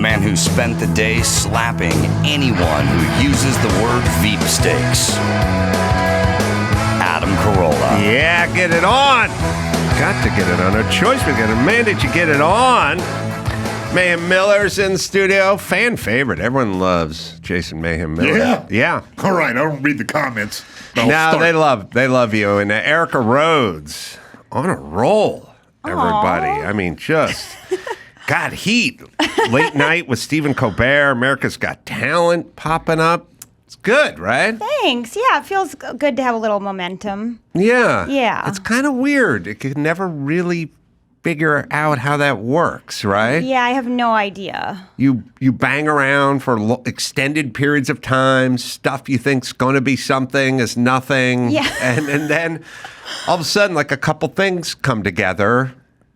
man who spent the day slapping anyone who uses the word veepsteaks. Adam Carolla. Yeah, get it on. Got to get it on. Our choice, we got to mandate you get it on. Mayhem Miller's in the studio. Fan favorite. Everyone loves Jason Mayhem Miller. Yeah. All right, I don't read the comments. No, they love you. And Erica Rhodes on a roll, everybody. Aww. I mean, just got heat. Late night with Stephen Colbert. America's Got Talent popping up. It's good, right? Thanks. Yeah, it feels good to have a little momentum. Yeah. Yeah. It's kind of weird. It could never really figure out how that works, right? Yeah, I have no idea. You bang around for extended periods of time. Stuff you think's going to be something is nothing. Yeah. And then all of a sudden, like a couple things come together,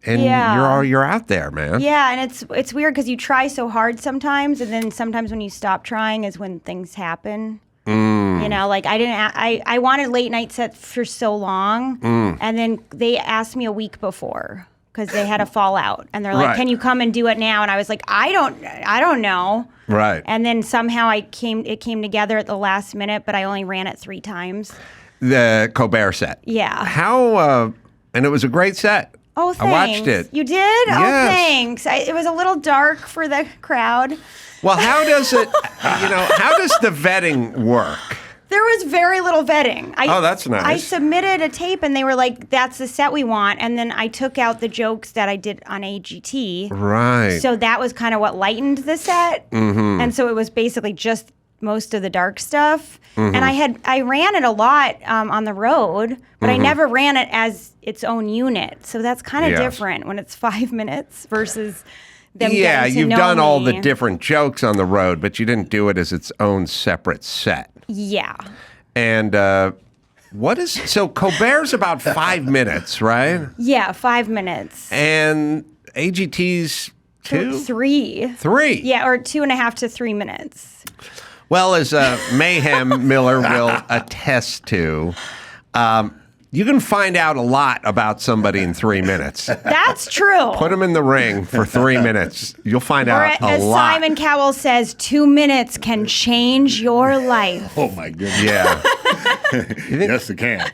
and you're out there, man. Yeah, and it's weird because you try so hard sometimes, and then sometimes when you stop trying is when things happen. You know, like I wanted late night sets for so long, and then they asked me a week before because they had a fallout, and they're like, Right. "Can you come and do it now?" And I was like, "I don't know." Right. And then somehow it came together at the last minute, but I only ran it 3 times. The Colbert set. Yeah. How, and it was a great set. Oh, thanks. I watched it. You did? Yes. Oh, thanks. It was a little dark for the crowd. Well, how does it, how does the vetting work? There was very little vetting. Oh, that's nice. I submitted a tape, and they were like, that's the set we want. And then I took out the jokes that I did on AGT. Right. So that was kind of what lightened the set. Mm-hmm. And so it was basically just most of the dark stuff. Mm-hmm. And I ran it a lot on the road, but I never ran it as its own unit. So that's kind of different when it's 5 minutes versus them getting to you've know done all me. the different jokes on the road, but you didn't do it as its own separate set. Yeah. And so Colbert's about 5 minutes, right? Yeah, 5 minutes. And AGT's 2? 3. 3? Yeah, or 2.5 to 3 minutes. Well, as Mayhem Miller will attest to, you can find out a lot about somebody in 3 minutes. That's true. Put them in the ring for 3 minutes. You'll find out a as lot. Simon Cowell says, 2 minutes can change your life. Oh, my goodness. Yeah. Yes, it can.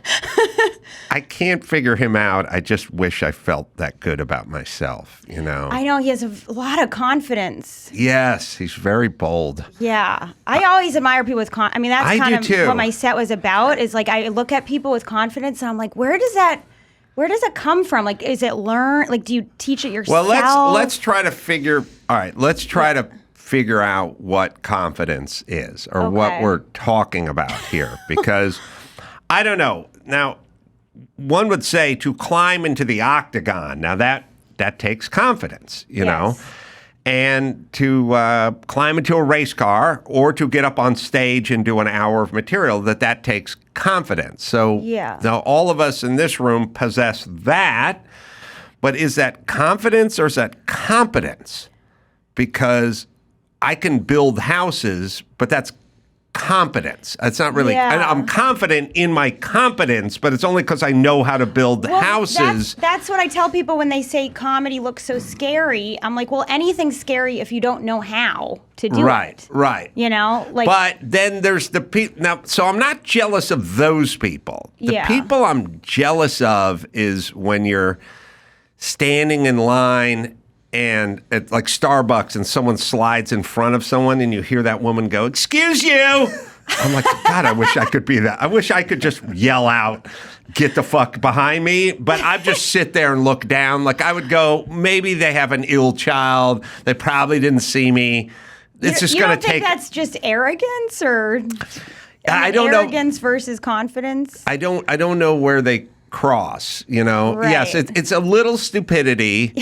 I can't figure him out. I just wish I felt that good about myself, I know he has a lot of confidence. Yes, he's very bold. Yeah. I always admire people with that's I kind do of too. what my set was about, is like I look at people with confidence and I'm like, where does it come from? Like, is it learned? Like, do you teach it yourself? Well, let's try to figure out what confidence is, or what we're talking about here, because I don't know. Now, one would say to climb into the octagon. Now that takes confidence, you know, and to climb into a race car or to get up on stage and do an hour of material, that takes confidence. So now all of us in this room possess that, but is that confidence or is that competence? Because I can build houses, but that's competence. It's not really. I'm confident in my competence, but it's only because I know how to build houses. That's what I tell people when they say comedy looks so scary. I'm like, well, anything's scary if you don't know how to do it. Right. But then there's the people. Now, so I'm not jealous of those people. The people I'm jealous of is when you're standing in line and at like Starbucks and someone slides in front of someone and you hear that woman go, "Excuse you." I'm like, God, I wish I could be that. I wish I could just yell out, "Get the fuck behind me." But I just sit there and look down. Like I would go, maybe they have an ill child. They probably didn't see me. It's just going to take. You don't think that's just arrogance, or I don't know. Arrogance versus confidence? I don't know where they cross, Right. Yes, it's a little stupidity.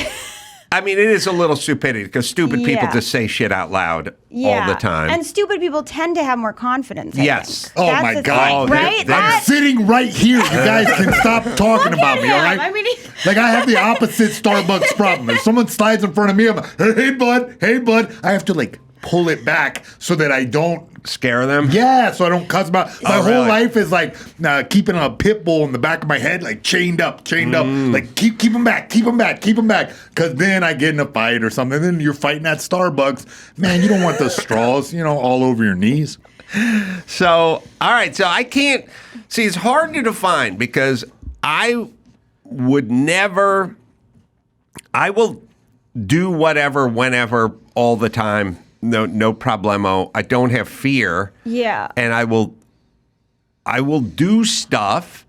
I mean, it is a little stupidity because stupid people just say shit out loud all the time. And stupid people tend to have more confidence. I think. Oh, That's my the God. thing, right? I'm sitting right here. You guys can stop talking about me, all right? I mean, like, I have the opposite Starbucks problem. If someone slides in front of me, I'm like, hey, bud. I have to, like, pull it back so that I don't scare them. Yeah, so I don't cuss about. My whole really? life is like keeping a pit bull in the back of my head, like chained up. Like keep him back. Because then I get in a fight or something. Then you're fighting at Starbucks. Man, you don't want those straws, all over your knees. So, all right. So I can't see. It's hard to define because I would never. I will do whatever, whenever, all the time. No problemo. I don't have fear. Yeah. And I will do stuff.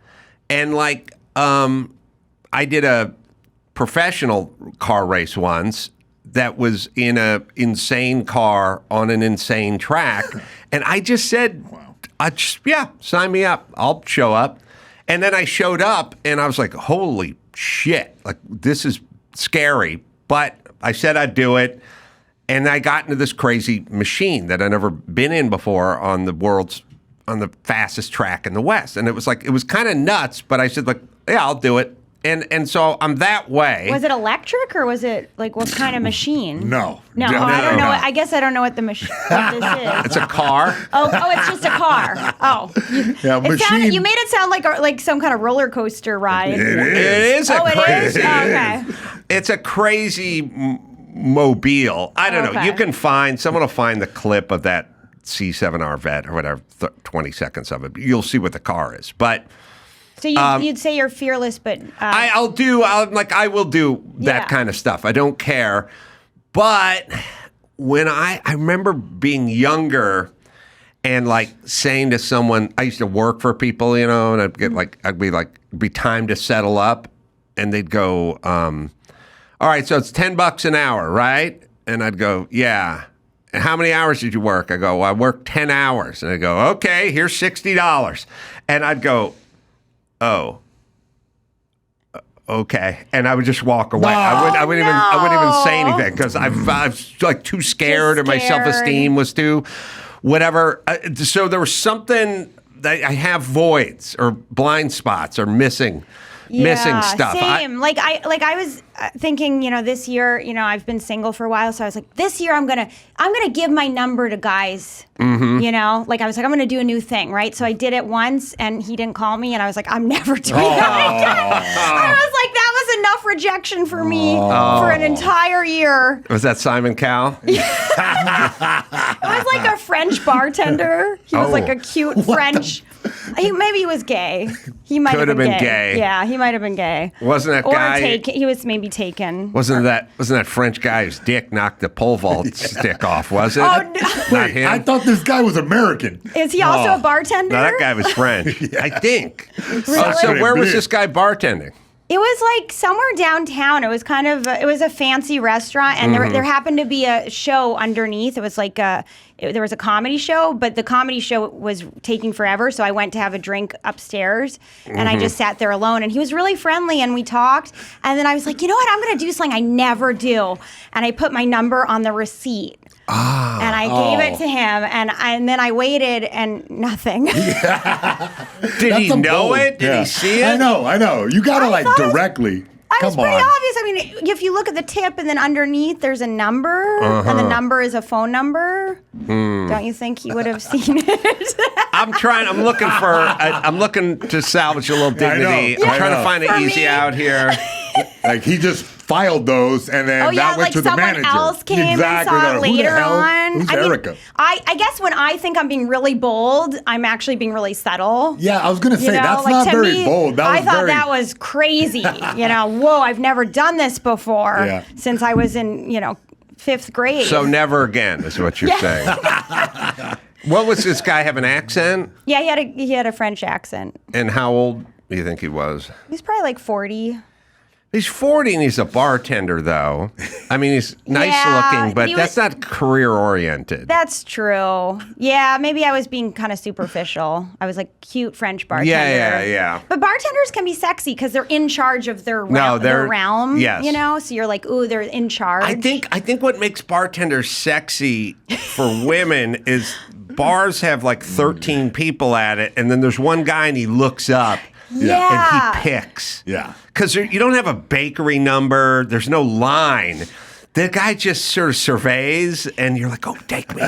And like, I did a professional car race once that was in a insane car on an insane track. And I just said, sign me up. I'll show up. And then I showed up and I was like, holy shit. Like, this is scary. But I said I'd do it. And I got into this crazy machine that I'd never been in before on the fastest track in the West. And it was kind of nuts, but I said, like, yeah, I'll do it. And so I'm that way. Was it electric or was it like what kind of machine? No. Oh, I don't know. I guess I don't know what this is. It's a car. Oh, it's just a car. Oh. Machine. You made it sound like some kind of roller coaster ride. It is. It is a crazy. It is? Oh, okay. It's a crazy mobile. I don't know. You can someone will find the clip of that C7R vet or whatever, 20 seconds of it. You'll see what the car is. But so you'd say you're fearless, but I will do that kind of stuff. I don't care. Be when I remember being younger and like saying to someone, I used to work for people, and I'd be time to settle up, and they'd go, all right, so it's $10 an hour, right? And I'd go, yeah. And how many hours did you work? I go, well, I worked 10 hours. And I go, okay, here's $60. And I'd go, oh, okay. And I would just walk away. I wouldn't even say anything because I was like too scared, or my self-esteem was too whatever. So there was something that I have voids or blind spots or missing stuff. Same. I was thinking, this year, I've been single for a while, so I was like, this year I'm gonna give my number to guys. Mm-hmm. I was like, I'm gonna do a new thing, right? So I did it once, and he didn't call me, and I was like, I'm never doing that again. I was like, that was enough rejection for me for an entire year. Was that Simon Cowell? It was like a French bartender. He was like a cute French. Maybe he was gay. He might have been gay. Yeah, he might have been gay. Wasn't that guy? He was maybe taken. Wasn't that French guy whose dick knocked the pole vault stick off? Was it? Oh, no. Not him. I thought this guy was American. Is he also a bartender? No, that guy was French. I think. Really? So where was this guy bartending? It was like somewhere downtown. It was it was a fancy restaurant, and there happened to be a show underneath. It was like there was a comedy show, but the comedy show was taking forever. So I went to have a drink upstairs, and I just sat there alone. And he was really friendly, and we talked. And then I was like, you know what? I'm going to do something I never do. And I put my number on the receipt. And I gave it to him, and then I waited, and nothing. Did he know it? Did he see it? I know. You gotta directly. It's pretty obvious. I mean, if you look at the tip, and then underneath there's a number, and the number is a phone number. Don't you think he would have seen it? I'm looking to salvage a little dignity. I'm trying to find an easy out here. Like he just filed those, and then that went to the manager. Someone else came and saw it later on. Who's Erica? I guess when I think I'm being really bold, I'm actually being really subtle. Yeah, I was going to say, that's not very bold. I thought that was crazy. Whoa, I've never done this before since I was in, 5th grade. So never again is what you're saying. What was this guy have an accent? Yeah, he had a French accent. And how old do you think he was? He's probably like 40. He's 40 and he's a bartender, though. I mean, he's nice looking, but that's not career oriented. That's true. Yeah, maybe I was being kind of superficial. I was like cute French bartender. Yeah. But bartenders can be sexy because they're in charge of their realm. Yes. So you're like, ooh, they're in charge. I think what makes bartenders sexy for women is bars have like 13 people at it, and then there's one guy and he looks up. Yeah. And he picks. Yeah. Because you don't have a bakery number. There's no line. the guy just sort of surveys, and you're like, "Oh, take me,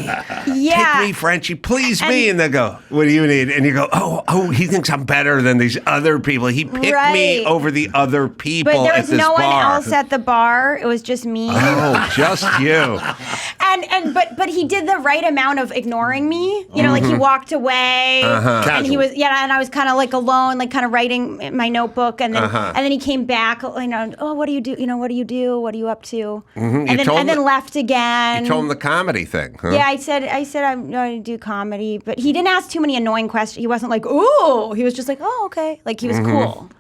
take me, Frenchie, please me." And they go, "What do you need?" And you go, "Oh, he thinks I'm better than these other people. He picked me over the other people." But there was no one bar. else at the bar. It was just me. Oh, just you. But he did the right amount of ignoring me. You know, like he walked away, and he was and I was kind of like alone, like kind of writing in my notebook, and then he came back. You know, "Oh, what do you do? You know, what do you do? What are you up to?" And then left again. You told him the comedy thing, huh? Yeah, I said I'm going to do comedy, but he didn't ask too many annoying questions. He wasn't like, "Ooh," he was just like, "Oh, okay." Like he was cool.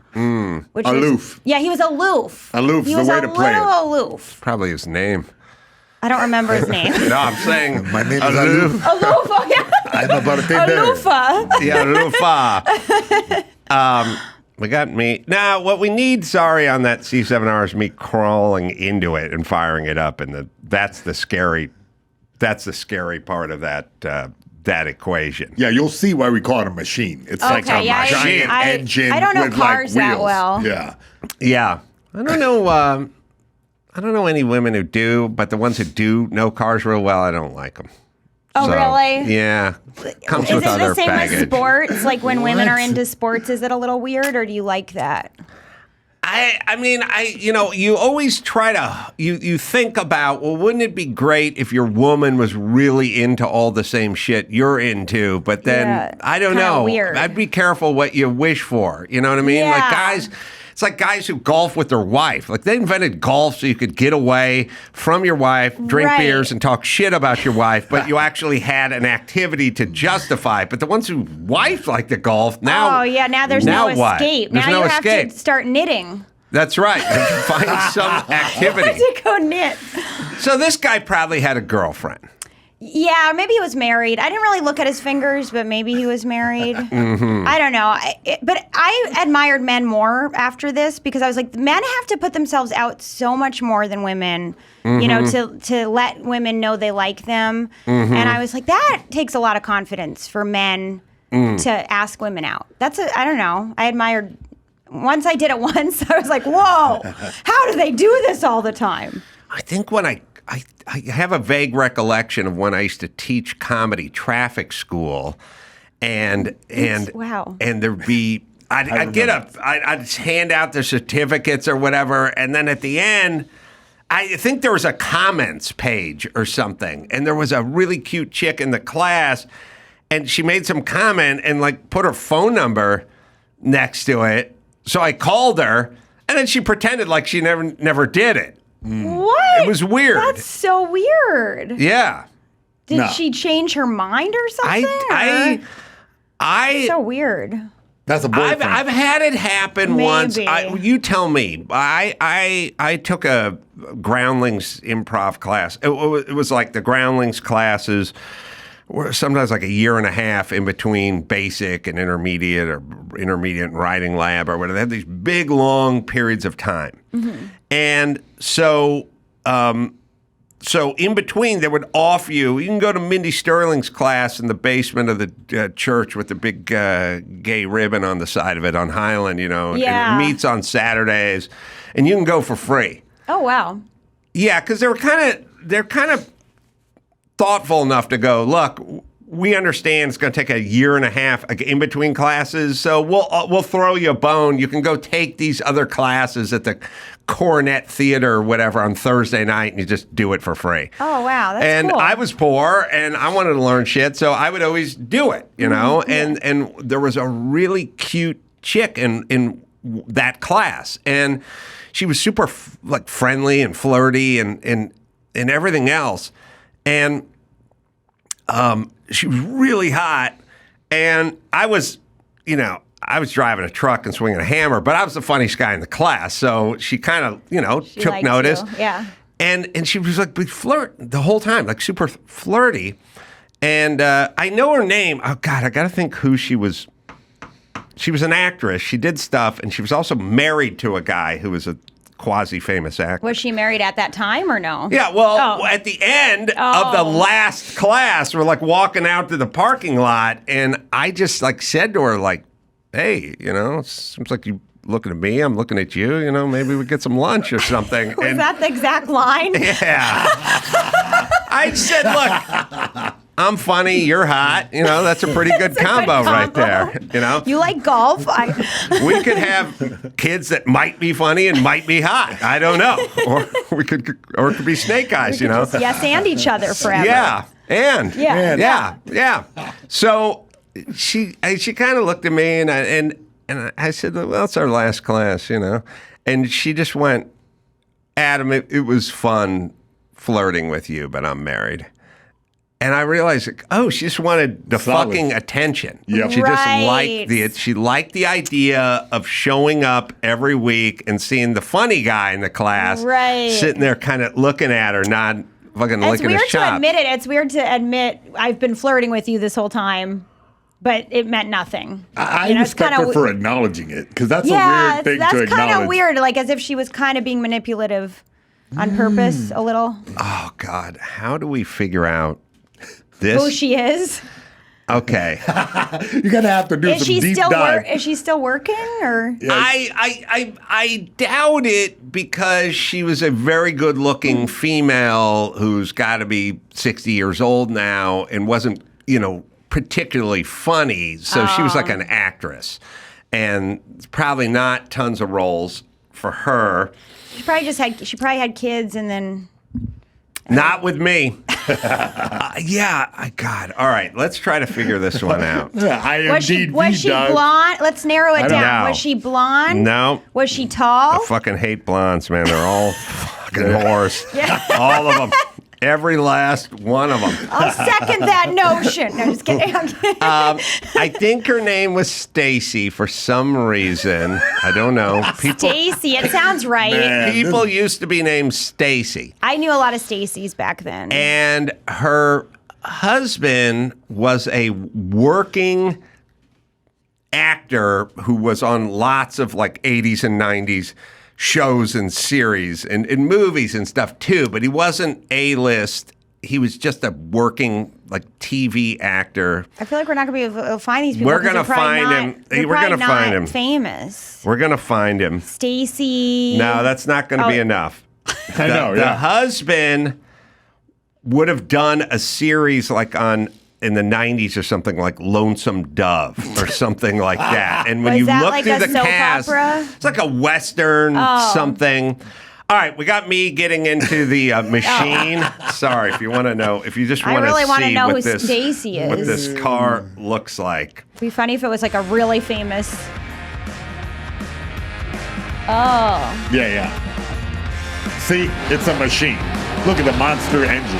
Which Aloof. He was aloof. Aloof He is was the way to play it. a little aloof. Probably his name. I don't remember his name. No, I'm saying My name is Aloof. Aloof, oh yeah. I'm a bartender. Aloofa. Yeah, Lufa. We got me. Now, what we need, on that C7R is me crawling into it and firing it up, and that's the scary part of that equation. Yeah, you'll see why we call it a machine. It's like a giant engine I don't know with cars like that wheels. well. Yeah. I don't know. I don't know any women who do, but the ones who do know cars real well, I don't like them. Oh, really? Yeah. Comes Is with it other the same baggage. with sports? Like when women are What? into sports, is it a little weird, or do you like that? I mean, you always try to, you think about, well, wouldn't it be great if your woman was really into all the same shit you're into? But then, I don't know. Weird. I'd be careful what you wish for. You know what I mean? Yeah. Like guys, it's like guys who golf with their wife. Like they invented golf so you could get away from your wife, drink beers, and talk shit about your wife, but you actually had an activity to justify. But the ones who wife like to golf, now there's no escape. There's now no you escape. have to start knitting. That's right. Find some activity. To go knit. So this guy probably had a girlfriend. Yeah, maybe he was married. I didn't really look at his fingers, but maybe he was married. I don't know. But I admired men more after this because I was like, men have to put themselves out so much more than women, you know, to let women know they like them. And I was like, that takes a lot of confidence for men to ask women out. I don't know. I admired. Once I did it once, I was like, whoa, how do they do this all the time? I think when I have a vague recollection of when I used to teach comedy traffic school, and there'd be I'd hand out the certificates or whatever, and then at the end, I think there was a comments page or something, and there was a really cute chick in the class, and she made some comment and like put her phone number next to it. So I called her, and then she pretended like she never did it. What? It was weird. That's so weird. Yeah. Did she change her mind or something? So weird. That's a boyfriend. I've had it happen once. You tell me. I took a Groundlings improv class. It was like the Groundlings classes were sometimes like a year and a half in between basic and intermediate or intermediate and writing lab or whatever. They had these big, long periods of time. And so in between, they would offer you can go to Mindy Sterling's class in the basement of the church with the big gay ribbon on the side of it on Highland, and it meets on Saturdays, and you can go for free. Oh, wow. Yeah, because they're kind of thoughtful enough to go, look, we understand it's going to take a year and a half in between classes, so we'll throw you a bone. You can go take these other classes at the Coronet Theater or whatever on Thursday night, and you just do it for free. Oh, wow, that's and cool. I was poor, and I wanted to learn shit, so I would always do it, know? And there was a really cute chick in that class, and she was super friendly and flirty and everything else, and she was really hot, and I was driving a truck and swinging a hammer, but I was the funniest guy in the class, so she kind of, took notice. You. Yeah. And she was like, flirt the whole time, like super flirty. And I know her name. Oh, God, I got to think who she was. She was an actress. She did stuff, and she was also married to a guy who was a quasi-famous actor. Was she married at that time or no? Yeah, well, at the end of the last class, we're walking out to the parking lot, and I just said to her, hey, it seems like you looking at me, I'm looking at you. You know, maybe we get some lunch or something. Was that the exact line? Yeah. I said, look, I'm funny, you're hot. You know, that's a pretty good combo right there. You know, You like golf? we could have kids that might be funny and might be hot. I don't know, or it could be snake eyes. You know, Yes, and each other forever. yeah, and Yeah. So she kind of looked at me and I said, well, it's our last class, you know, and she just went, Adam, it was fun flirting with you, but I'm married. And I realized, she just wanted the fucking attention. Yep. She Right. she liked the idea of showing up every week and seeing the funny guy in the class Right. sitting there kind of looking at her, not fucking It's licking his weird to chops. admit it. It's weird to admit I've been flirting with you this whole time, but it meant nothing. I You know, it's respect kinda her for acknowledging it because that's a Yeah, weird thing to that's acknowledge. kind of weird. Like as if she was kind of being manipulative on purpose, a little. Oh, God. How do we figure out this? Who she is? Okay. You're gonna have to do Is some she deep still dive. is she still working or? I doubt it because she was a very good-looking female who's got to be 60 years old now and wasn't, particularly funny. So she was like an actress, and probably not tons of roles for her. She probably had kids and then. Not with me. God. All right, let's try to figure this one out. Was she blonde? Let's narrow it down. know. Was she blonde? No. Was she tall? I fucking hate blondes, man. They're all fucking whores. Yeah. All of them. Every last one of them. I'll second that notion. No, just kidding. I think her name was Stacy for some reason. I don't know. Stacy. It sounds right. Man. People used to be named Stacy. I knew a lot of Stacys back then. And her husband was a working actor who was on lots of like 80s and 90s shows and series and movies and stuff too, but he wasn't A-list. He was just a working like TV actor. I feel like we're not going to be able to find these people. We're going to find him. We're going to find him. Famous. We're going to find him. Stacy. No, that's not going to be enough. I know, The husband would have done a series like in the 90s or something like Lonesome Dove or something like that. And when Was you that look like through a the soap cast, opera? it's like a Western something. All right, we got me getting into the machine. Sorry, if you want to know, if you just want to really wanna see know what who this, Stacy is. what this car looks like. It'd be funny if it was like a really famous. Oh. Yeah. See, it's a machine. Look at the monster engine.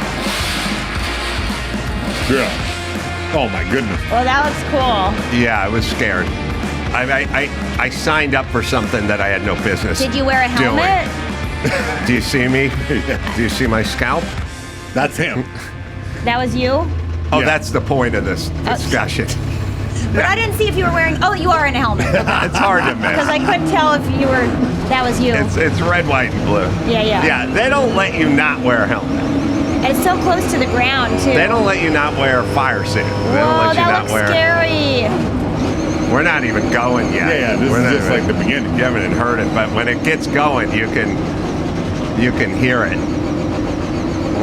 Yeah. Oh my goodness. Well, that looks cool. Yeah, I was scared. I signed up for something that I had no business Did you wear a doing. helmet? Do you see me? Do you see my scalp? That's him. That was you? Oh, Yeah. that's the point of this discussion. But I didn't see if you were wearing. Oh, you are in a helmet. It's hard to Because miss. I couldn't tell if you were. That was you. It's red, white, and blue. Yeah. Yeah, they don't let you not wear a helmet. And it's so close to the ground too. They don't let you not wear a fire suit. They don't Whoa, let you that not looks wear. scary. We're not even going yet. Yeah, this We're is not just like the beginning. You haven't even heard it, but when it gets going, you can hear it.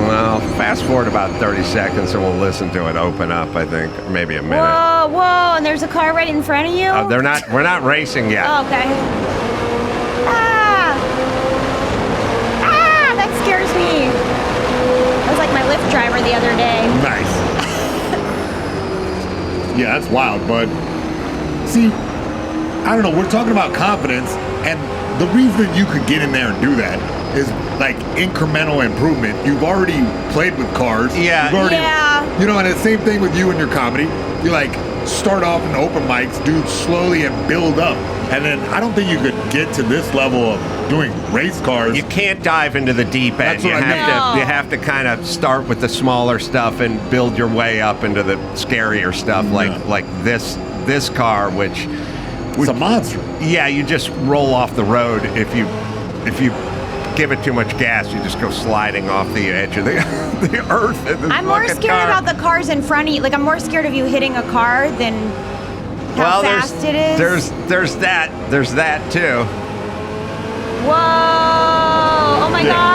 Well, fast forward about 30 seconds and we'll listen to it open up, I think, or maybe a minute. Whoa, and there's a car right in front of you? We're not racing yet. Oh, okay. That scares me. That was like my Lyft driver the other day. Nice. Yeah, that's wild, but see, I don't know, we're talking about confidence, and the reason you could get in there and do that is like incremental improvement. You've already played with cars. Yeah. You've already, Yeah. You know, and the same thing with you and your comedy. You like start off in open mics, do slowly and build up. And then I don't think you could get to this level of doing race cars. You can't dive into the deep end. That's what I mean. You have to kind of start with the smaller stuff and build your way up into the scarier stuff, like this car, which It's a monster. yeah, you just roll off the road if you give it too much gas, you just go sliding off the edge of the earth. I'm more scared about the cars in front of you. Like, I'm more scared of you hitting a car than how fast it is? There's that too. Whoa! Oh my God!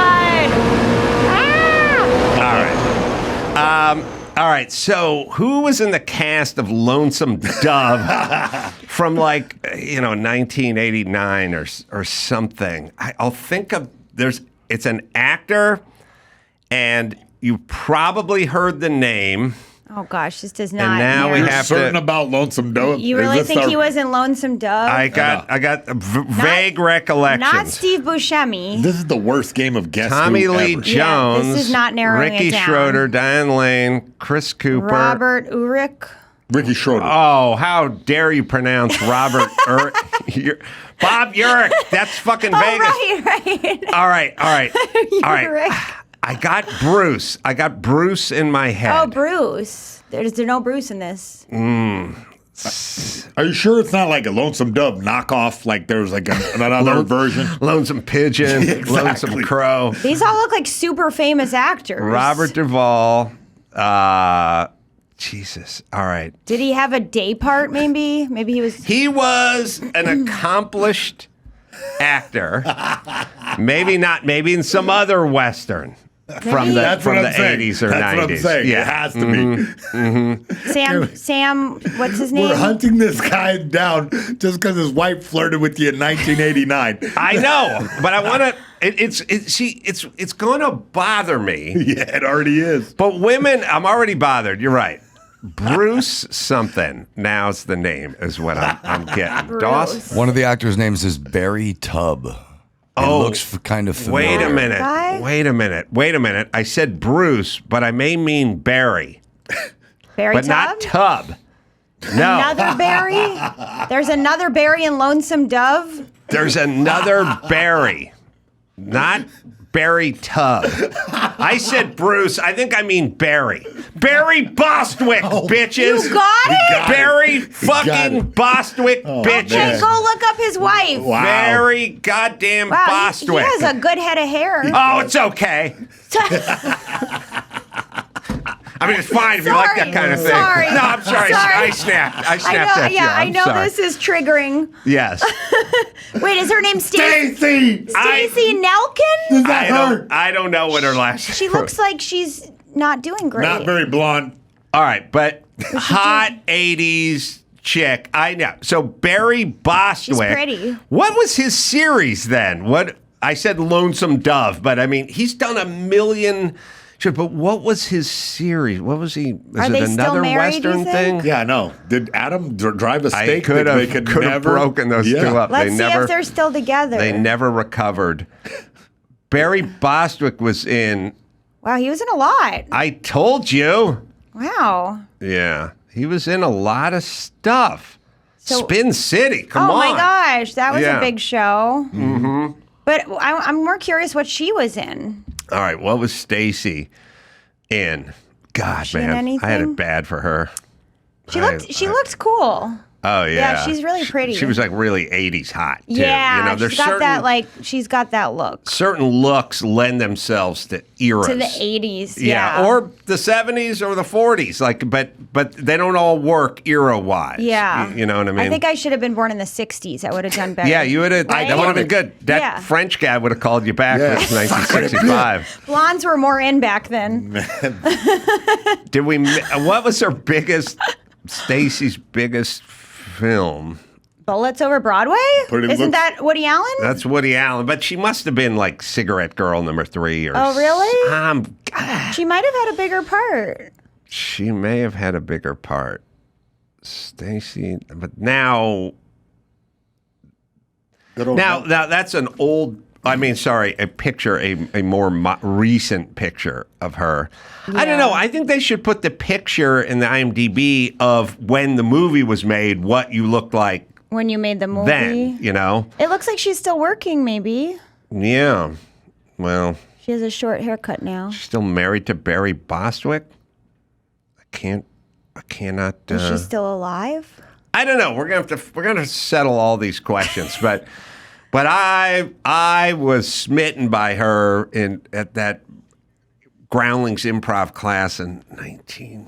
Ah! All right. So who was in the cast of Lonesome Dove from 1989 or something? I'll think of it's an actor, and you probably heard the name. Oh gosh, this does not. And now we You're have certain to. about Lonesome Dove? You really think he was in Lonesome Dove? I got vague recollections. Not Steve Buscemi. This is the worst game of Guess Tommy Who Lee ever. Jones. Yeah, this is not narrowing Ricky it down. Schroeder, Diane Lane, Chris Cooper. Robert Urich. Ricky Schroeder. Oh, how dare you pronounce Robert Bob Urich. That's fucking Vegas. Oh, right. All right. Urich. I got Bruce in my head. Oh, Bruce. There's no Bruce in this. Are you sure it's not like a Lonesome Dove knockoff? Like there's like another version? Lonesome Pigeon, Exactly. Lonesome Crow. These all look like super famous actors. Robert Duvall. Jesus. All right. Did he have a day part? Maybe he was. He was an accomplished actor. Maybe not. Maybe in some other Western from the That's what I'm saying. 80s or That's 90s. what I'm saying. Yeah. It has to be. Sam. What's his name? We're hunting this guy down just because his wife flirted with you in 1989. I know, but I want to. It's going to bother me. Yeah, it already is. But women, I'm already bothered. You're right. Bruce something. Now's the name is what I'm getting. Bruce. Dawson. One of the actors' names is Barry Tubb. It looks kind of familiar. Wait a minute. Guy? Wait a minute. I said Bruce, but I may mean Barry, Barry but not Tubb? Tub. No. Another Barry? There's another Barry in Lonesome Dove? There's another Barry, not Barry Tubb. I said Bruce. I think I mean Barry. Barry Bostwick, bitches. You got it? Barry got fucking it. Bostwick, bitches. Okay, go look up his wife. Wow. Barry goddamn Wow, he Bostwick. has a good head of hair. Oh, it's okay. I mean, it's fine if you like that kind of thing. Sorry. No, I'm sorry. Sorry. I snapped I at know, you. yeah, I I'm know sorry. this is triggering. Yes. Wait, is her name Stacey? Stacy! Stacey Nelkin? Is that her? I don't know what her last She looks like she's not doing great. Not very blonde. All right, but hot 80s chick. I know. So Barry Bostwick. She's pretty. What was his series then? What I said Lonesome Dove, but I mean, he's done a million. But what was his series? What was he? Are Is they it still another married, you Western think? thing? Yeah, I know. Did Adam drive a I stake? could that they have never broken those two up. Let's They see never. if they're still together. They never recovered. Barry Bostwick was in. Wow, he was in a lot. I told you. Wow. Yeah, he was in a lot of stuff. So- Spin City. Come Oh on. my gosh, that was Yeah. a big show. Mm-hmm. But I'm more curious what she was in. All right, what was Stacy in? God, she in man, I had anything? it bad for her. She looked cool. Oh yeah, Yeah, she's really pretty. She was like really 80s hot. Too. Yeah, you know, there's she's got certain she's got that look certain looks lend themselves to eras. to the 80s. Yeah, or the 70s or the 40s. Like, but they don't all work era wise. Yeah. you know what I mean. I think I should have been born in the 60s. I would have done better. Yeah, you would have. Right? That would have been good. That Yeah. French guy would have called you back. Yeah. It was 1965. Blondes were more in back then. Did we? What was her biggest? Stacy's biggest film. Bullets Over Broadway? Pretty Isn't looks- that Woody Allen? That's Woody Allen, but she must have been like Cigarette Girl #3 or. Oh, really? God, She might have had a bigger part. she may have had a bigger part. Stacy, but now that's an old. I mean, sorry, a picture, a more recent picture of her. I don't know. I think they should put the picture in the IMDb of when the movie was made, what you looked like When you made the movie. then, you know? It looks like she's still working, maybe. Yeah. Well, She has a short haircut now. she's still married to Barry Bostwick. I cannot. Is she still alive? I don't know. We're gonna settle all these questions, but I was smitten by her at that Groundlings improv class in 19.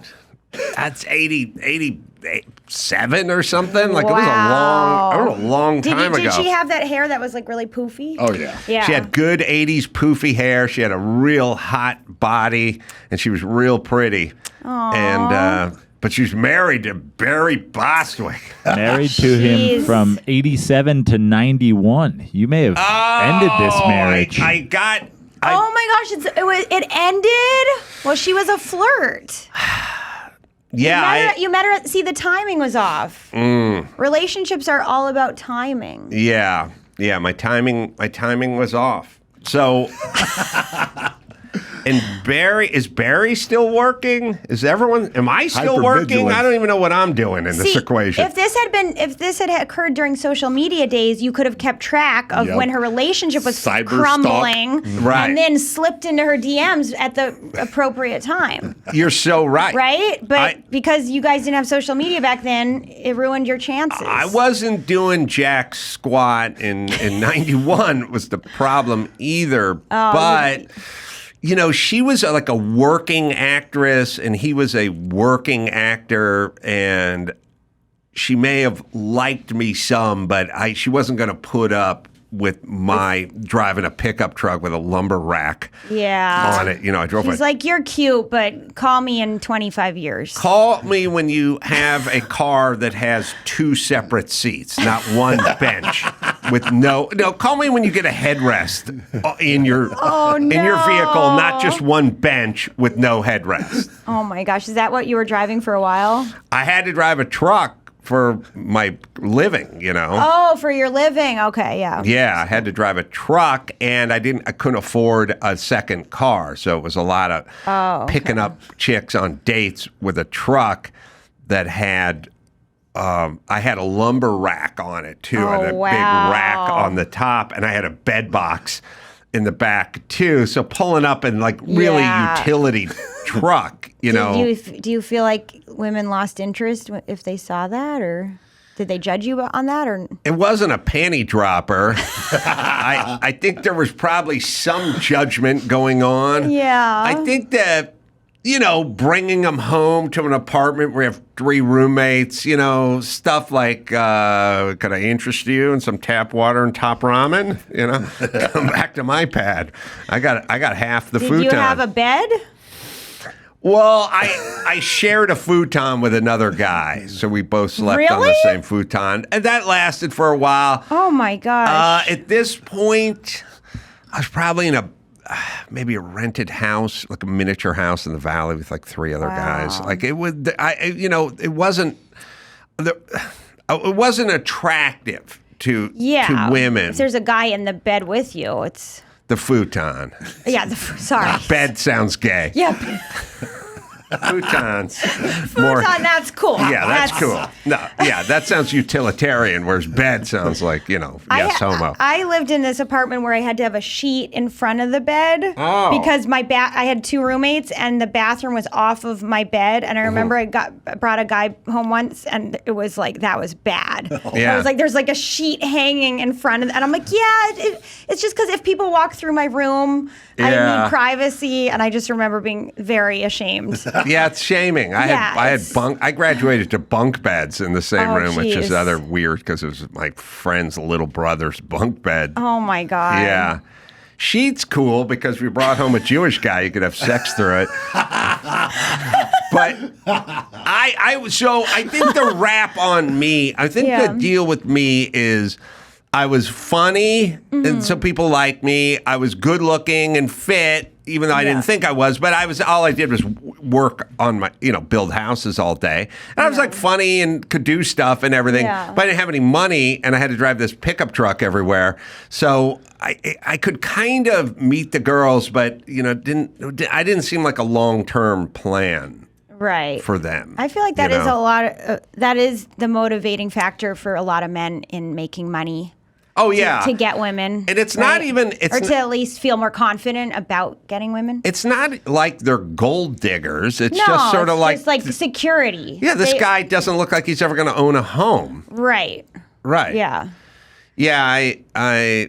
That's 87 or something. Like it was a long time ago. Did she have that hair that was like really poofy? Oh yeah. Yeah. She had good 80s poofy hair. She had a real hot body, and she was real pretty. Aww. And but she's married to Barry Bostwick. Married to him from 87 to 91. You may have ended this marriage. Oh my gosh! It ended. Well, she was a flirt. Yeah, you met her. See, the timing was off. Relationships are all about timing. Yeah. My timing was off. So, and is Barry still working? Am I still working? I don't even know what I'm doing in this equation. If this had occurred during social media days, you could have kept track of when her relationship was crumbling, right, and then slipped into her DMs at the appropriate time. You're so right. Right? But because you guys didn't have social media back then, it ruined your chances. I wasn't doing jack squat in 91 was the problem either. But she was like a working actress and he was a working actor, and she may have liked me some, but she wasn't going to put up with my driving a pickup truck with a lumber rack on it. I drove He's like, you're cute, but call me in 25 years. Call me when you have a car that has two separate seats, not one bench with call me when you get a headrest in your vehicle, not just one bench with no headrest. Oh my gosh, is that what you were driving for a while? I had to drive a truck for my living, Oh, for your living. Okay, yeah. Yeah, I had to drive a truck, and I couldn't afford a second car, so it was a lot of picking up chicks on dates with a truck that had I had a lumber rack on it too. I had a big rack on the top, and I had a bed box in the back too. So pulling up in like really utility truck, Do you feel like women lost interest if they saw that, or did they judge you on that? Or it wasn't a panty dropper. I think there was probably some judgment going on. Yeah. I think that bringing them home to an apartment where you have 3 roommates, stuff like, could I interest you in some tap water and top ramen? Come back to my pad. I got half the futon. Did you have a bed? Well, I shared a futon with another guy, so we both slept on the same futon, and that lasted for a while. Oh my gosh! At this point, I was probably in maybe a rented house, like a miniature house in the valley with like 3 other guys. Like it would, it wasn't attractive to women. If there's a guy in the bed with you, it's the futon. Yeah, sorry. Bed sounds gay. Yeah. Futons. Futon, that's cool. Yeah, that's cool. No, yeah, that sounds utilitarian, whereas bed sounds like, yes, homo. I lived in this apartment where I had to have a sheet in front of the bed because I had 2 roommates and the bathroom was off of my bed. And I remember I brought a guy home once and it was like, that was bad. Yeah. I was like, there's like a sheet hanging in front of, and I'm like, it's just because if people walk through my room, I need privacy. And I just remember being very ashamed. Yeah, it's shaming. I graduated to bunk beds in the same room, which is other weird because it was my friend's little brother's bunk bed. Oh my God. Yeah. Sheet's cool because we brought home a Jewish guy. You could have sex through it. But I think the rap on me, I think the deal with me is I was funny and so people liked me. I was good looking and fit, even though I didn't think I was, but all I did was work on my, build houses all day. And I was like funny and could do stuff and everything, but I didn't have any money and I had to drive this pickup truck everywhere. So I could kind of meet the girls, but, I didn't seem like a long-term plan. Right. For them. I feel like that is that is the motivating factor for a lot of men in making money. Oh, yeah. To get women. And it's not even... or to at least feel more confident about getting women. It's not like they're gold diggers. It's just sort of like... it's like security. Yeah, this guy doesn't look like he's ever going to own a home. Right. Right. Yeah. Yeah, I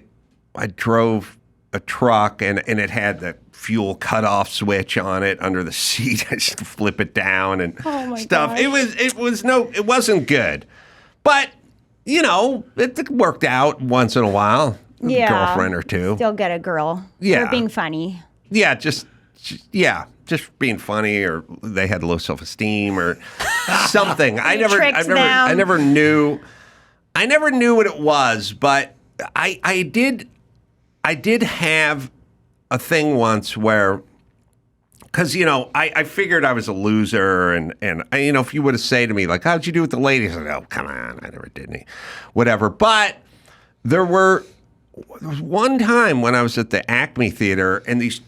drove a truck and it had the fuel cutoff switch on it under the seat. I just flip it down and stuff. Gosh. It wasn't good, but it worked out once in a while. Yeah. Girlfriend or two. Still get a girl. Yeah. For being funny. Yeah, just being funny, or they had low self-esteem or something. I never knew what it was, but I did have a thing once where, because I figured I was a loser, and if you would have said to me like, how'd you do with the ladies? I said, oh, come on, I never did any, whatever. But there was one time when I was at the Acme Theater, and these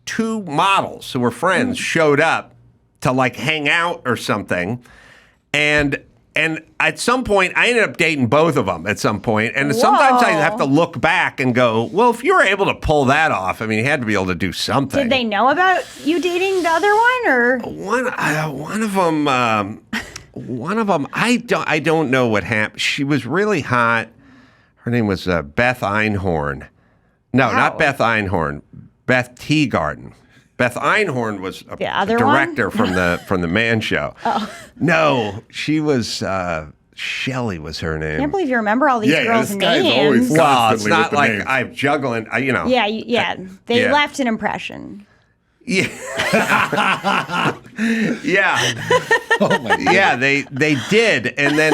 two models who were friends showed up to like hang out or something, and at some point I ended up dating both of them at some point, and sometimes I have to look back and go, well, if you were able to pull that off, I mean, you had to be able to do something. Did they know about you dating the other one, or one of them I don't know what happened. She was really hot. Her name was Beth Einhorn. No, not Beth Einhorn. Beth Teagarden. Beth Einhorn was a director from the Man Show. Oh. No, she was Shelley was her name. I can't believe you remember all these girls' names. Well, it's not like names. I'm juggling. They left an impression. Yeah. Yeah. Oh my God. Yeah, they did. And then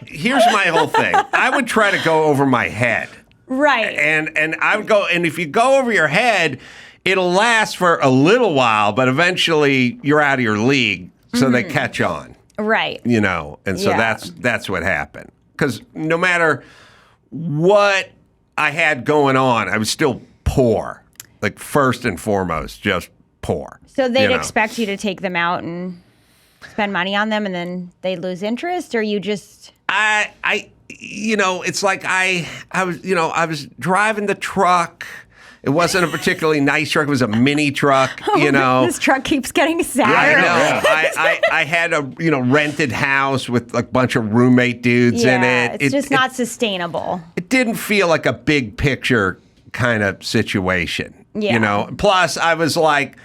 here's my whole thing. I would try to go over my head. Right. And I would go, and if you go over your head, it'll last for a little while, but eventually you're out of your league, so they catch on. Right. And so that's what happened. Because no matter what I had going on, I was still poor. Like, first and foremost, just poor. So they'd expect you to take them out and spend money on them, and then they'd lose interest, or you just... it's like I was driving the truck. It wasn't a particularly nice truck. It was a mini truck, This truck keeps getting sadder. I know. I had a, rented house with a bunch of roommate dudes in it. It's just not sustainable. It didn't feel like a big picture kind of situation, Plus, I was like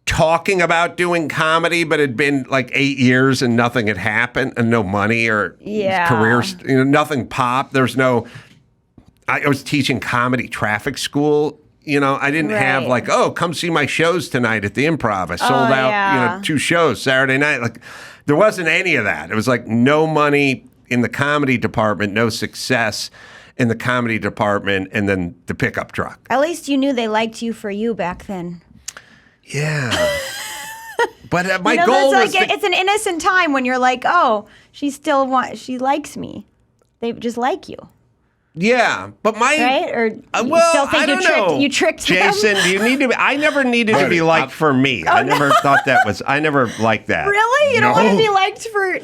talking about doing comedy, but it'd been like 8 years and nothing had happened, and no money or careers, nothing popped. There's no... I was teaching comedy traffic school. I didn't have like, oh, come see my shows tonight at the Improv. I sold out, 2 shows Saturday night. Like, there wasn't any of that. It was like no money in the comedy department, no success in the comedy department, and then the pickup truck. At least you knew they liked you for you back then. Yeah. But my goal was... it's an innocent time when you're like, oh, she likes me. They just like you. Yeah, but right? Or you still think you tricked Jason, them? do you need to be... I never needed to be liked for me. I never thought that was... I never liked that. Really? You don't want to be liked for...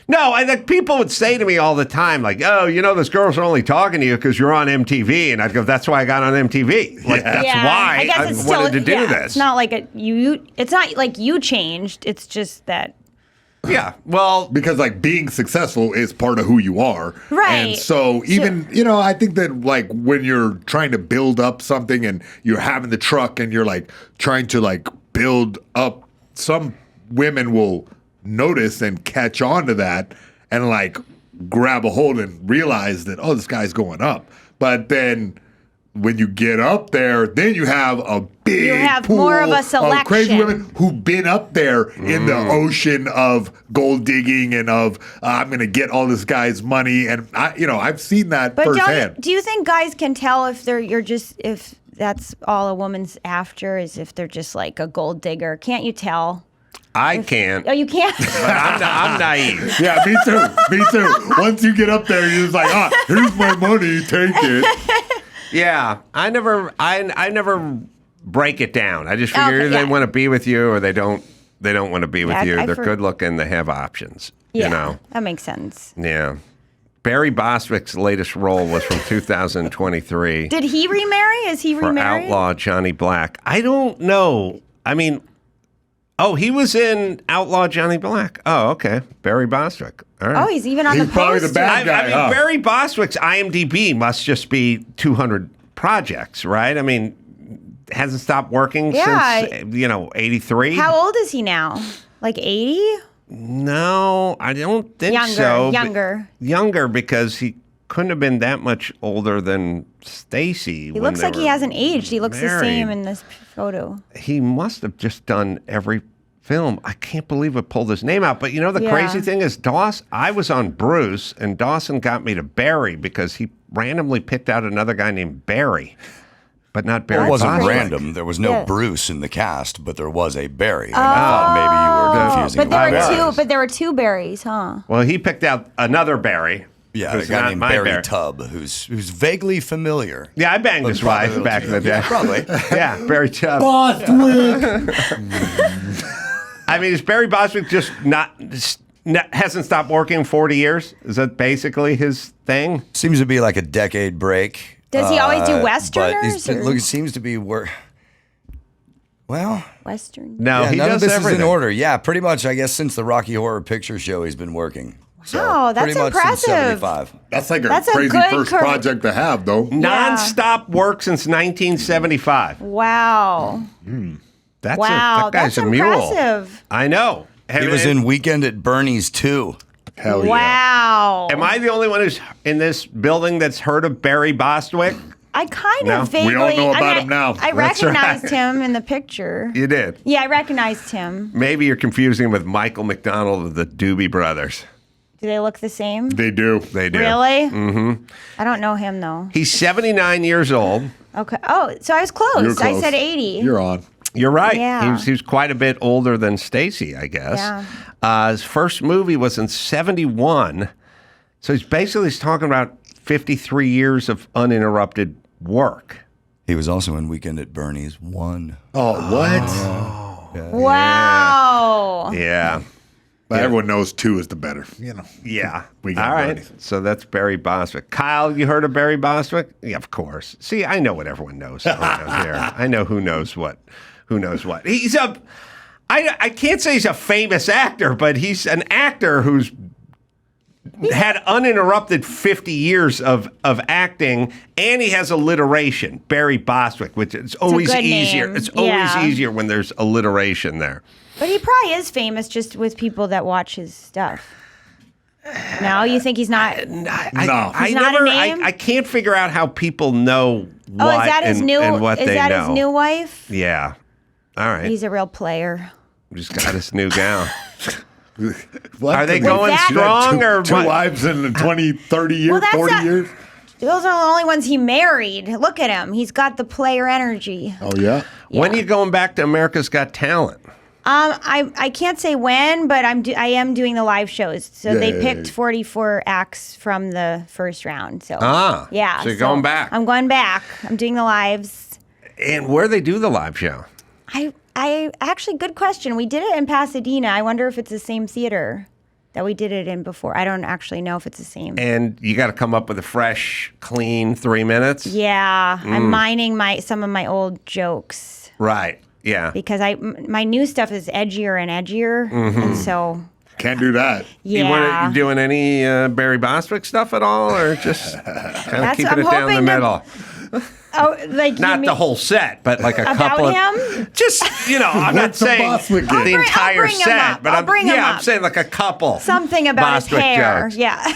No, I think people would say to me all the time, like, oh, those girls are only talking to you because you're on MTV. And I'd go, that's why I got on MTV. Like, that's why I wanted to do this. It's not like it's not like you changed. It's just that... Yeah, well... Because, like, being successful is part of who you are. Right. And so even, I think that, like, when you're trying to build up something and you're having the truck and you're, like, trying to, like, build up, some women will notice and catch on to that and, like, grab a hold and realize that, oh, this guy's going up. But then... when you get up there, then you have a big pool more of a selection of crazy women who've been up there in the ocean of gold digging and of I'm going to get all this guy's money, and I've seen that firsthand. Do you think guys can tell if if that's all a woman's after, is if they're just like a gold digger? Can't you tell? I can't. Oh, you can't? But I'm naive. Yeah, me too. Once you get up there, you're just like, here's my money, take it. Yeah, I never break it down. I just figure either they want to be with you or they don't want to be with you. They're good looking. They have options. Yeah, that makes sense. Yeah. Barry Bostwick's latest role was from 2023. Did he remarry? Is he remarried? For Outlaw Johnny Black. I don't know. I mean... Oh, he was in Outlaw Johnny Black. Oh, okay. Barry Bostwick. All right. Oh, he's even on the poster. Probably the bad guy. I mean, Barry Bostwick's IMDb must just be 200 projects, right? I mean, hasn't stopped working since 83. How old is he now? Like 80? No, I don't think so. Younger because he couldn't have been that much older than Stacy. He looks like he hasn't aged. He looks the same in this photo. He must have just done every film. I can't believe it pulled his name out. But the crazy thing is, I was on Bruce, and Dawson got me to Barry because he randomly picked out another guy named Barry. But not Barry. It wasn't Bostwick. random. There was no Bruce in the cast, but there was a Barry. And I thought maybe you were confusing. But there were two Barrys, huh? Well, he picked out another Barry. Yeah, a guy named Barry Tubb, who's vaguely familiar. Yeah, I banged his wife back in the day. Yeah, probably. Yeah, Barry Tubb. Boswick. I mean, is Barry Bostwick just hasn't stopped working 40 years? Is that basically his thing? Seems to be like a decade break. Does he always do Westerners? But it seems to be Western. No, yeah, he none does of this everything. is in order. Yeah, pretty much. I guess since the Rocky Horror Picture Show, he's been working. Wow, that's pretty much impressive. Since 75. That's like That's a crazy good first project to have, though. Non-stop work since 1975. Wow. That guy's a mule. Impressive. I know. He was in Weekend at Bernie's too. Hell yeah. Wow. Am I the only one who's in this building that's heard of Barry Bostwick? I kind No. of vaguely. We all know about him now. I That's recognized right. him in the picture. You did. Yeah, I recognized him. Maybe you're confusing him with Michael McDonald of the Doobie Brothers. Do they look the same? They do. They do. Really? Mm-hmm. I don't know him though. He's 79 years old. Okay. Oh, so I was close. You're close. I said 80. You're on. You're right. Yeah. He was quite a bit older than Stacy, I guess. Yeah. His first movie was in 71. So he's talking about 53 years of uninterrupted work. He was also in Weekend at Bernie's 1. Oh, what? Wow. Yeah. But everyone knows 2 is the better. Yeah. We got All right. Bernie. So that's Barry Bostwick. Kyle, you heard of Barry Bostwick? Yeah, of course. See, I know what everyone knows around here. I know who knows what. I can't say he's a famous actor, but he's an actor who's had uninterrupted 50 years of acting, and he has alliteration, Barry Bostwick, which is always good easier. name. It's always Yeah. easier when there's alliteration there. But he probably is famous just with people that watch his stuff. No, you think he's not? No. I He's not a name? I can't figure out how people know what Oh, is that his new? and what Is they that know. his new wife? Yeah. All right. He's a real player. Just got his new gal. What? Are they Wait, going that- strong or two what? wives in 20, 30 years, Well, that's 40 not- years? Those are the only ones he married. Look at him. He's got the player energy. Oh, yeah? When are you going back to America's Got Talent? I can't say when, but I am doing the live shows. So they Yay. picked 44 acts from the first round. So yeah. So you're going back. I'm going back. I'm doing the lives. And where they do the live show? I actually, good question. We did it in Pasadena. I wonder if it's the same theater that we did it in before. I don't actually know if it's the same. And you got to come up with a fresh, clean 3 minutes? Yeah, I'm mining some of my old jokes Right. Yeah. because my new stuff is edgier and edgier, and so Can't do that. yeah. You doing any Barry Bostwick stuff at all, or just kind of That's- keeping I'm it down the hoping to- middle? Oh, like Not the whole set, but like a About couple of him? just I'm not What's the saying Bostwick the gig? I'll entire bring him set, up. but I'll bring him I'm up. saying like a couple. something about Bostwick his hair. jokes. Yeah,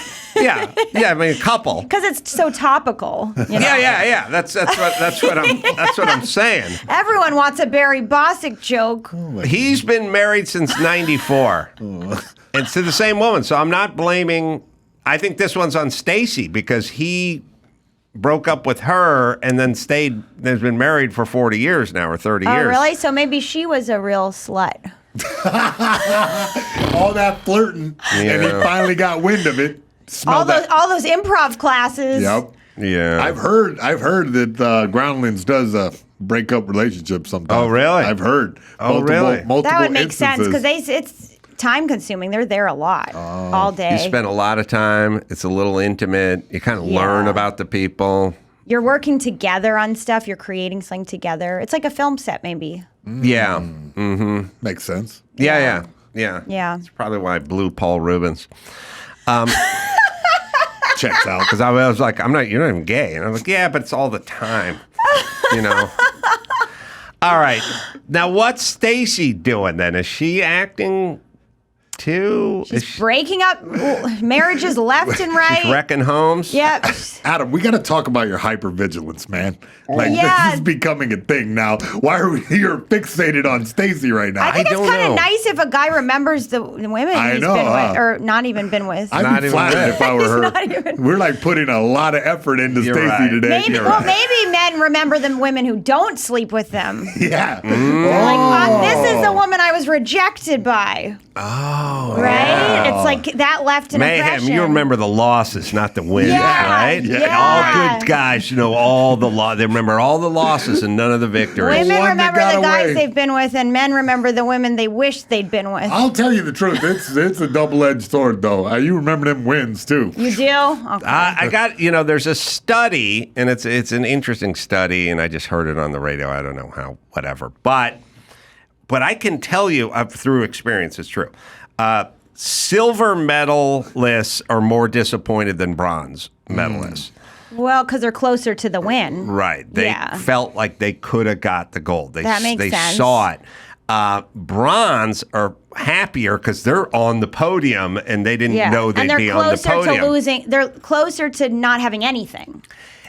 Yeah, I mean a couple. because it's so topical. You know? Yeah. That's what I'm saying. Everyone wants a Barry Bostwick joke. He's been married since '94. It's to the same woman, so I'm not blaming. I think this one's on Stacy because he broke up with her and then has been married for 40 years now or 30 Oh, years. really? So maybe she was a real slut. All that flirting, and he finally got wind of it. All Smelled that. those improv classes. Yep. Yeah. I've heard that Groundlings does a breakup relationship sometimes. Oh, really? I've heard. Oh, really? Multiple That would make sense instances. because it's time consuming. They're there a lot, all day. You spend a lot of time. It's a little intimate. You kind of learn Yeah. about the people. You're working together on stuff. You're creating something together. It's like a film set, maybe. Yeah. Makes sense. Yeah. Yeah. That's probably why I blew Paul Rubens. checks out. Because I was like, you're not even gay. And I was like, yeah, but it's all the time, you know. All right. Now, what's Stacy doing then? Is she acting too? She's breaking up marriages left and right. She's wrecking homes? Yep. Adam, we got to talk about your hypervigilance, man. Like, this is becoming a thing now. Why are we here fixated on Stacy right now? I think it's kind of nice if a guy remembers the women he's been with, or not even been with. I'd be flattered if I were her. We're like putting a lot of effort into Stacy today. Maybe men remember the women who don't sleep with them. Yeah. They're like, this is the woman I was rejected by. Oh, right? Yeah. It's like that left an Mayhem, impression. you remember the losses, not the wins, right? Yeah. All good guys know all the they remember all the losses and none of the victories. Women remember the guys they've been with, and men remember the women they wish they'd been with. I'll tell you the truth. It's a double-edged sword, though. You remember them wins, too. You do? Okay. I got, there's a study, and it's an interesting study, and I just heard it on the radio. I don't know how, whatever. But I can tell you through experience, it's true. Silver medalists are more disappointed than bronze medalists. Well, because they're closer to the win. Right. They felt like they could have got the gold. That makes sense. They saw it. Bronze are happier because they're on the podium and they didn't know they'd be on the podium. They're closer to not having anything.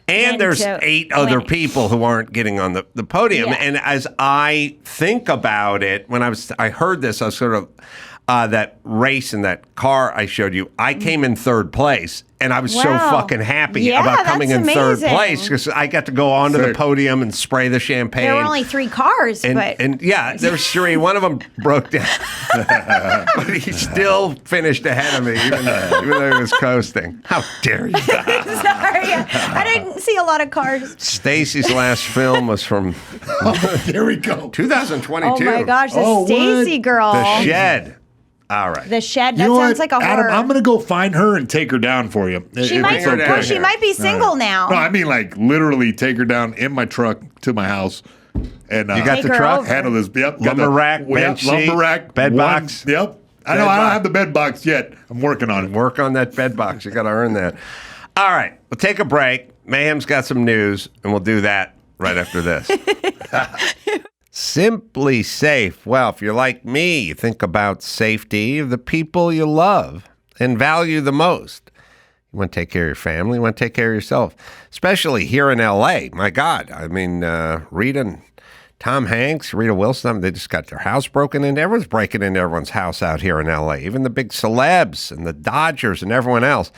And there's 8 other people who aren't getting on the podium. Yeah. And as I think about it, when I heard this, I was sort of that race in that car I showed you, I came in 3rd place. And I was so fucking happy about coming in 3rd place because I got to go onto the podium and spray the champagne. There were only 3 cars, and there was 3. One of them broke down, but he still finished ahead of me, even though he was coasting. How dare you? Sorry, I didn't see a lot of cars. Stacy's last film was from here we go, 2022. Oh my gosh, the Stacy girl, The Shed. All right. The Shed. That sounds like a horror. Adam, I'm going to go find her and take her down for you. She might be single now. No, I mean like literally take her down in my truck to my house. And you got the truck? Handle this. Yep. Lumber rack, lumber rack, bed box. Yep. I don't have the bed box yet. I'm working on it. Work on that bed box. You got to earn that. All right. We'll take a break. Mayhem's got some news, and we'll do that right after this. Simply Safe. Well, if you're like me, you think about safety of the people you love and value the most. You want to take care of your family, you want to take care of yourself, especially here in L.A. My God, I mean, Rita and Tom Hanks, Rita Wilson, they just got their house broken into. Everyone's breaking into everyone's house out here in L.A., even the big celebs and the Dodgers and everyone else.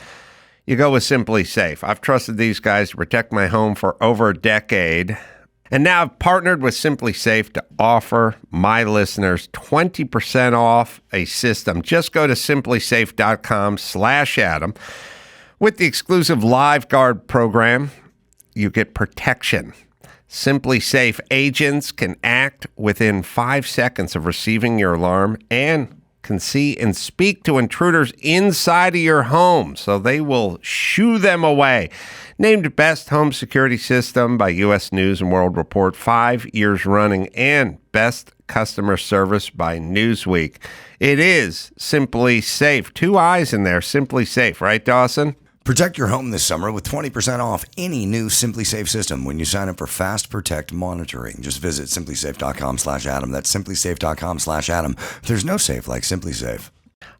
You go with Simply Safe. I've trusted these guys to protect my home for over a decade. And now I've partnered with Simply Safe to offer my listeners 20% off a system. Just go to simplysafe.com/Adam. With the exclusive Live Guard program, you get protection. Simply Safe agents can act within 5 seconds of receiving your alarm and can see and speak to intruders inside of your home, so they will shoo them away. Named Best Home Security System by U.S. News & World Report 5 years running, and Best Customer Service by Newsweek. It is Simply Safe. 2 eyes in there. Simply Safe, right, Dawson? Protect your home this summer with 20% off any new Simply Safe system when you sign up for Fast Protect monitoring. Just visit simplysafe.com/Adam. That's simplysafe.com/Adam. There's no safe like Simply Safe.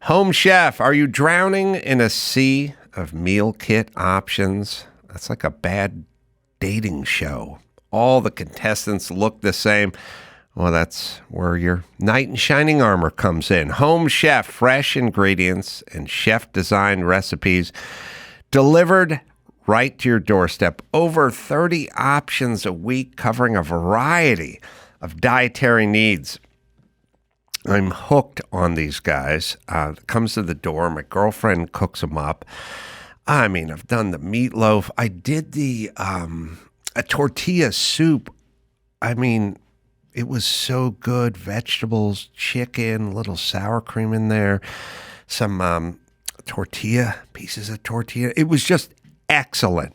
Home Chef, are you drowning in a sea of meal kit options? That's like a bad dating show. All the contestants look the same. Well, that's where your knight in shining armor comes in. Home Chef, fresh ingredients and chef-designed recipes delivered right to your doorstep. Over 30 options a week covering a variety of dietary needs. I'm hooked on these guys. It comes to the door. My girlfriend cooks them up. I mean, I've done the meatloaf. I did the a tortilla soup. I mean, it was so good. Vegetables, chicken, a little sour cream in there, some pieces of tortilla. It was just excellent.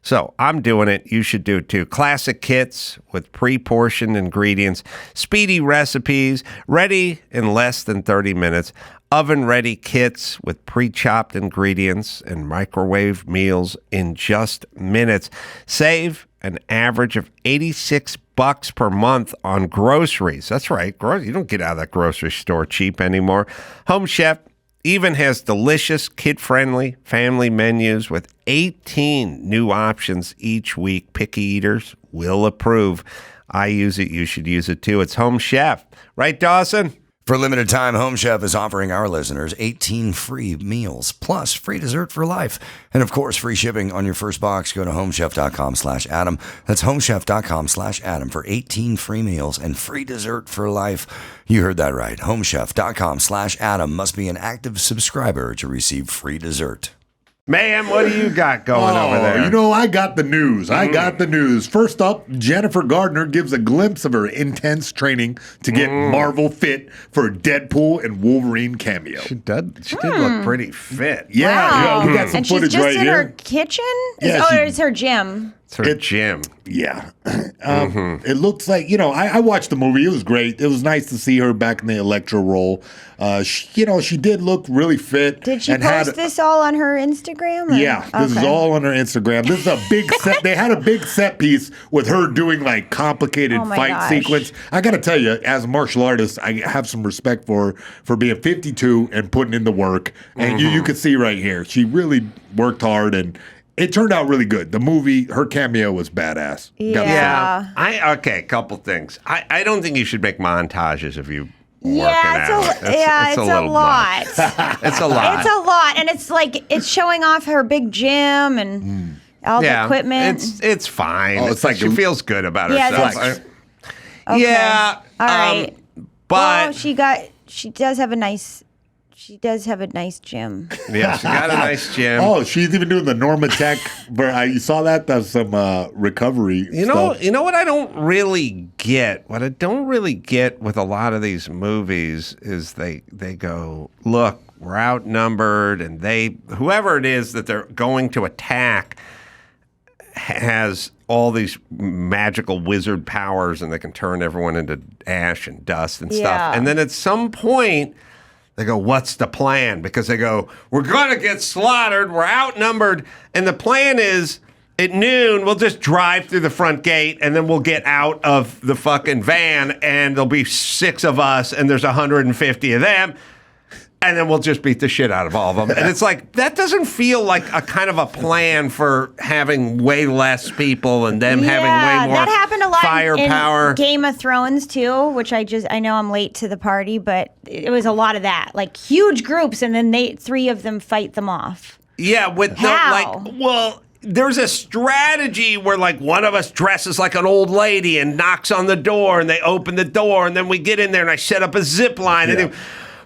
So I'm doing it. You should do it too. Classic kits with pre-portioned ingredients, speedy recipes, ready in less than 30 minutes. oven-ready kits with pre-chopped ingredients and microwave meals in just minutes. Save an average of $86 per month on groceries. That's right. You don't get out of that grocery store cheap anymore. Home Chef even has delicious, kid-friendly family menus with 18 new options each week. Picky eaters will approve. I use it. You should use it too. It's Home Chef. Right, Dawson? For a limited time, Home Chef is offering our listeners 18 free meals, plus free dessert for life. And of course, free shipping on your first box. Go to homechef.com/Adam. That's homechef.com/Adam for 18 free meals and free dessert for life. You heard that right. Homechef.com/Adam must be an active subscriber to receive free dessert. Mayhem, what do you got going over there? You know, I got the news. First up, Jennifer Garner gives a glimpse of her intense training to get Marvel fit for Deadpool and Wolverine cameo. She did look pretty fit. Yeah, we got some and footage she's just right in here. her kitchen? Yeah, It's her gym. It's her gym. Yeah. It looks like, I watched the movie. It was great. It was nice to see her back in the Electro role. She did look really fit. Did she post this all on her Instagram? Yeah, this is all on her Instagram. This is a big set. They had a big set piece with her doing like complicated fight sequence. I got to tell you, as a martial artist, I have some respect for being 52 and putting in the work. And you can see right here, she really worked hard and it turned out really good. The movie, her cameo was badass. Yeah. Okay, a couple things. I don't think you should make montages of you working out. It's a lot. It's a lot. It's a lot. And it's like, it's showing off her big gym and all the equipment. It's fine. Oh, it's like she feels good about Yeah, herself. Okay. Yeah. All right. But she does have a nice gym. yeah, she got a nice gym. Oh, she's even doing the Norma Tech. You saw that? That's some recovery stuff. You know what I don't really get? What I don't really get with a lot of these movies is they go, look, we're outnumbered, and whoever it is that they're going to attack has all these magical wizard powers, and they can turn everyone into ash and dust and stuff. And then at some point, they go, what's the plan? Because they go, we're going to get slaughtered. We're outnumbered. And the plan is at noon, we'll just drive through the front gate and then we'll get out of the fucking van and there'll be 6 of us and there's 150 of them. And then we'll just beat the shit out of all of them. And it's like, that doesn't feel like a kind of a plan for having way less people and them having way more that happened a lot firepower. In Game of Thrones too, which I know I'm late to the party, but it was a lot of that. Like huge groups and then 3 of them fight them off. Yeah, there's a strategy where like one of us dresses like an old lady and knocks on the door and they open the door and then we get in there and I set up a zip line and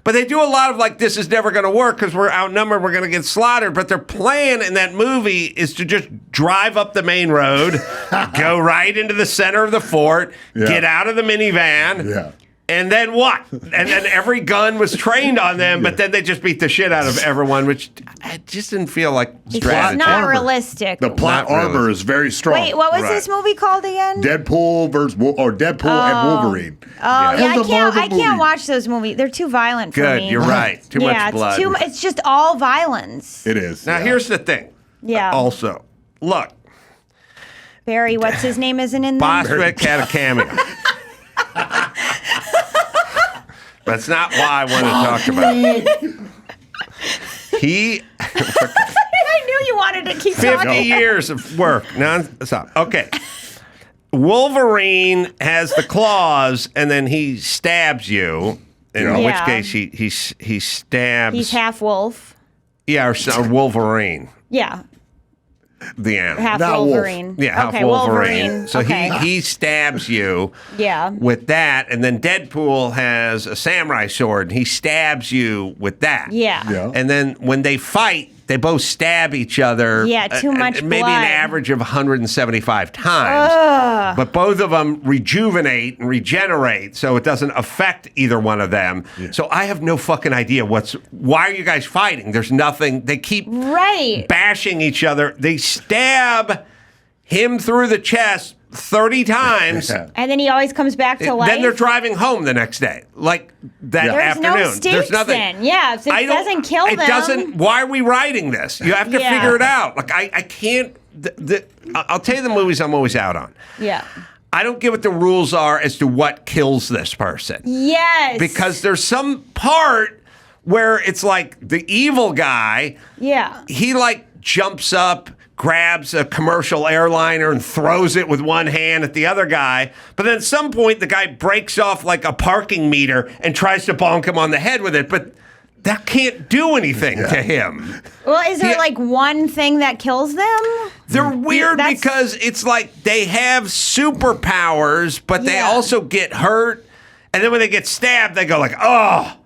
but they do a lot of like, this is never going to work because we're outnumbered, we're going to get slaughtered. But their plan in that movie is to just drive up the main road, go right into the center of the fort, get out of the minivan, and then what? And then every gun was trained on them, but then they just beat the shit out of everyone, which it just didn't feel like strategy. It's not realistic. The plot armor is very strong. Wait, what was this movie called again? Deadpool and Wolverine. Oh, I can't watch those movies. They're too violent for me. Good, you're right. Too much blood. It's just all violence. It is. Now, here's the thing. Yeah. Also, look. Barry, what's his name isn't in there? Bostwick had a cameo. That's not why I want to talk about it. I knew you wanted to keep 50 talking. years of work. Non-stop. Okay. Wolverine has the claws, and then he stabs you. In which case, he stabs. He's half wolf. Yeah, or Wolverine. Yeah. The animal. Half Wolverine. Wolf. Yeah, half Wolverine. So he stabs you with that, and then Deadpool has a samurai sword, and he stabs you with that. Yeah. And then when they fight, they both stab each other. Yeah, too much maybe blood. an average of 175 times. But both of them rejuvenate and regenerate, so it doesn't affect either one of them. Yeah. So I have no fucking idea why are you guys fighting? There's nothing. They keep bashing each other. They stab him through the chest, 30 times. And then he always comes back to life. Then they're driving home the next day, like that afternoon. No stakes There's nothing. Then. Yeah, so it doesn't kill them. It doesn't. Why are we writing this? You have to figure it out. Like I can't. I'll tell you the movies I'm always out on. Yeah. I don't get what the rules are as to what kills this person. Yes. Because there's some part where it's like the evil guy. Yeah. He like jumps up, grabs a commercial airliner and throws it with one hand at the other guy. But then at some point, the guy breaks off like a parking meter and tries to bonk him on the head with it. But that can't do anything to him. Well, is there like one thing that kills them? They're weird because it's like they have superpowers, but they also get hurt. And then when they get stabbed, they go like, oh.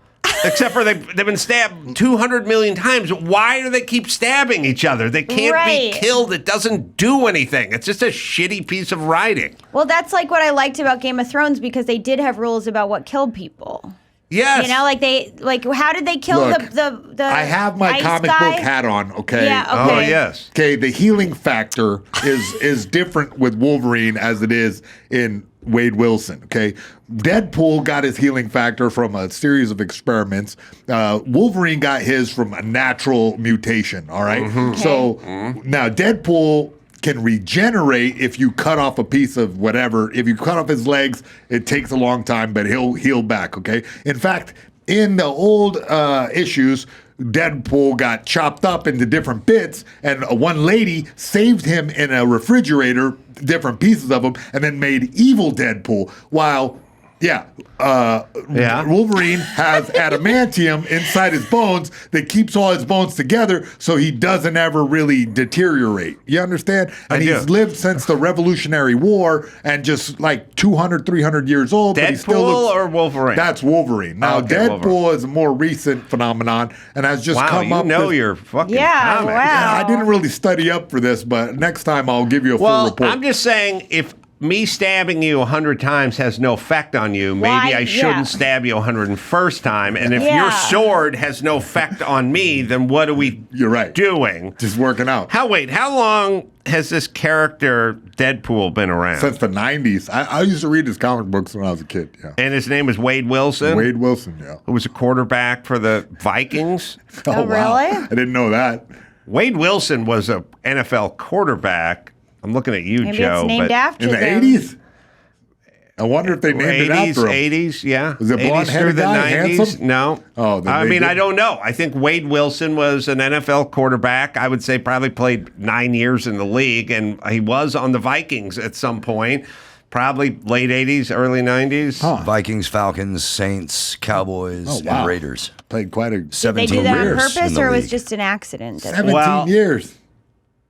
Except for they've been stabbed 200 million times. Why do they keep stabbing each other? They can't be killed. It doesn't do anything. It's just a shitty piece of writing. Well, that's like what I liked about Game of Thrones because they did have rules about what killed people. Yes. You know, how did they kill the I have my comic book hat on, okay? Yeah, okay. Oh, yes. Okay, the healing factor is different with Wolverine as it is in Wade Wilson, okay? Deadpool got his healing factor from a series of experiments. Wolverine got his from a natural mutation, all right? Okay. So now Deadpool can regenerate if you cut off a piece of whatever. If you cut off his legs, it takes a long time, but he'll heal back, okay? In fact, in the old issues, Deadpool got chopped up into different bits, and one lady saved him in a refrigerator, different pieces of him, and then made evil Deadpool. While, Wolverine has adamantium inside his bones that keeps all his bones together so he doesn't ever really deteriorate. You understand? And he's lived since the Revolutionary War and just like 200, 300 years old. Deadpool but he still looks, or Wolverine? That's Wolverine. Now, Deadpool Wolverine is a more recent phenomenon and has just come up. Wow, your fucking comics. Wow. Yeah, I didn't really study up for this, but next time I'll give you a full report. I'm just saying, if me stabbing you 100 times has no effect on you, maybe I shouldn't stab you 101st time. And if your sword has no effect on me, then what are we doing? Just working out. How long has this character Deadpool been around? Since the 90s. I used to read his comic books when I was a kid, And his name is Wade Wilson? Wade Wilson, Who was a quarterback for the Vikings? Oh, really? I didn't know that. Wade Wilson was a NFL quarterback. I'm looking at you, Maybe Joe. It's named after in the them. 80s? I wonder if they named it after him. 80s, yeah. Was it 80s through the 90s? handsome? No. Oh, I don't know. I think Wade Wilson was an NFL quarterback. I would say probably played 9 years in the league, and he was on the Vikings at some point. Probably late 80s, early 90s. Vikings, Falcons, Saints, Cowboys, and Raiders. Played quite a 17 Did they do that on years purpose, in the or it was league. just an accident? 17 years.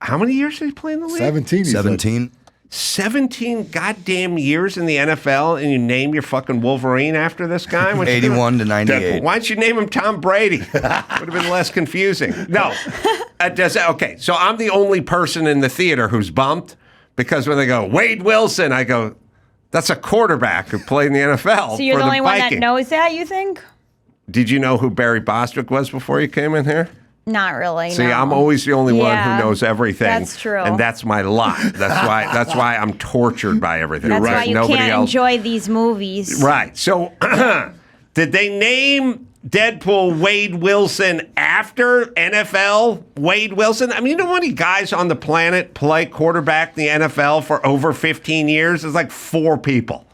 How many years did he play in the league? 17. 17. 17 goddamn years in the NFL, and you name your fucking Wolverine after this guy? 81 to 98. Why don't you name him Tom Brady? Would have been less confusing. No. Okay, so I'm the only person in the theater who's bumped, because when they go, Wade Wilson, I go, that's a quarterback who played in the NFL. So you're for the only one that Vikings. knows that, you think? Did you know who Barry Bostwick was before you came in here? Not really. See, no. I'm always the only one who knows everything. That's true. And that's my lot. That's why I'm tortured by everything. That's why you Nobody can't else. enjoy these movies. Right. So, did they name Deadpool Wade Wilson after NFL Wade Wilson? I mean, you know how many guys on the planet play quarterback in the NFL for over 15 years? There's like 4 people.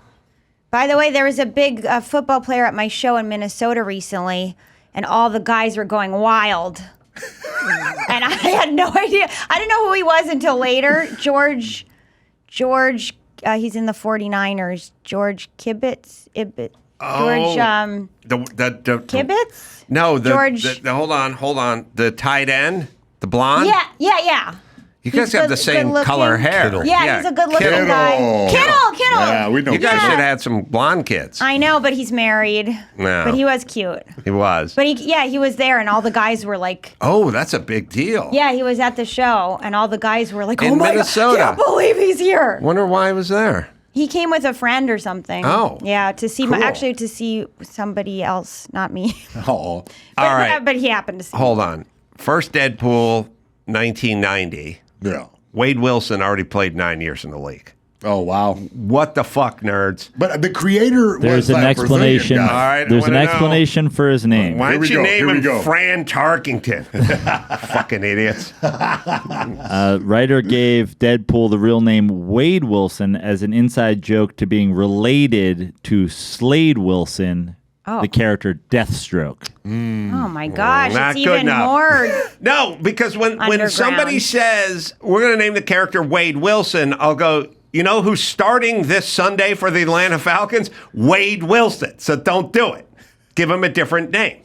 By the way, there was a big football player at my show in Minnesota recently, and all the guys were going wild. And I had no idea. I didn't know who he was until later. George, he's in the 49ers. George Kibitz. George, the Kibitz? No, George. hold on. The tight end, the blonde. Yeah. You guys have the same color hair. Kittle. Yeah, he's a good-looking Kittle. guy. Kittle. Yeah, we know. You guys Kittle. should have had some blonde kids. I know, but he's married. No. But he was cute. He was. But he was there, and all the guys were like, Oh, that's a big deal. yeah, he was at the show, and all the guys were like, In oh my Minnesota. God, I can't believe he's here. Wonder why he was there. He came with a friend or something. Oh, yeah, to see cool. actually to see somebody else, not me. Oh. All right. But he happened to see. Hold on. First Deadpool, 1990. Yeah. Wade Wilson already played 9 years in the league. Oh, wow. What the fuck, nerds? But the creator There's was an that Brazilian explanation. guy. All right, There's an I wanna know. explanation for his name. Why don't Here we you go, name here we him go. Fran Tarkington? Fucking idiots. Writer gave Deadpool the real name Wade Wilson as an inside joke to being related to Slade Wilson, the character Deathstroke. Oh my gosh, Not it's good even enough. more. No, because when Underground. somebody says, we're going to name the character Wade Wilson, I'll go, you know who's starting this Sunday for the Atlanta Falcons? Wade Wilson. So don't do it. Give him a different name.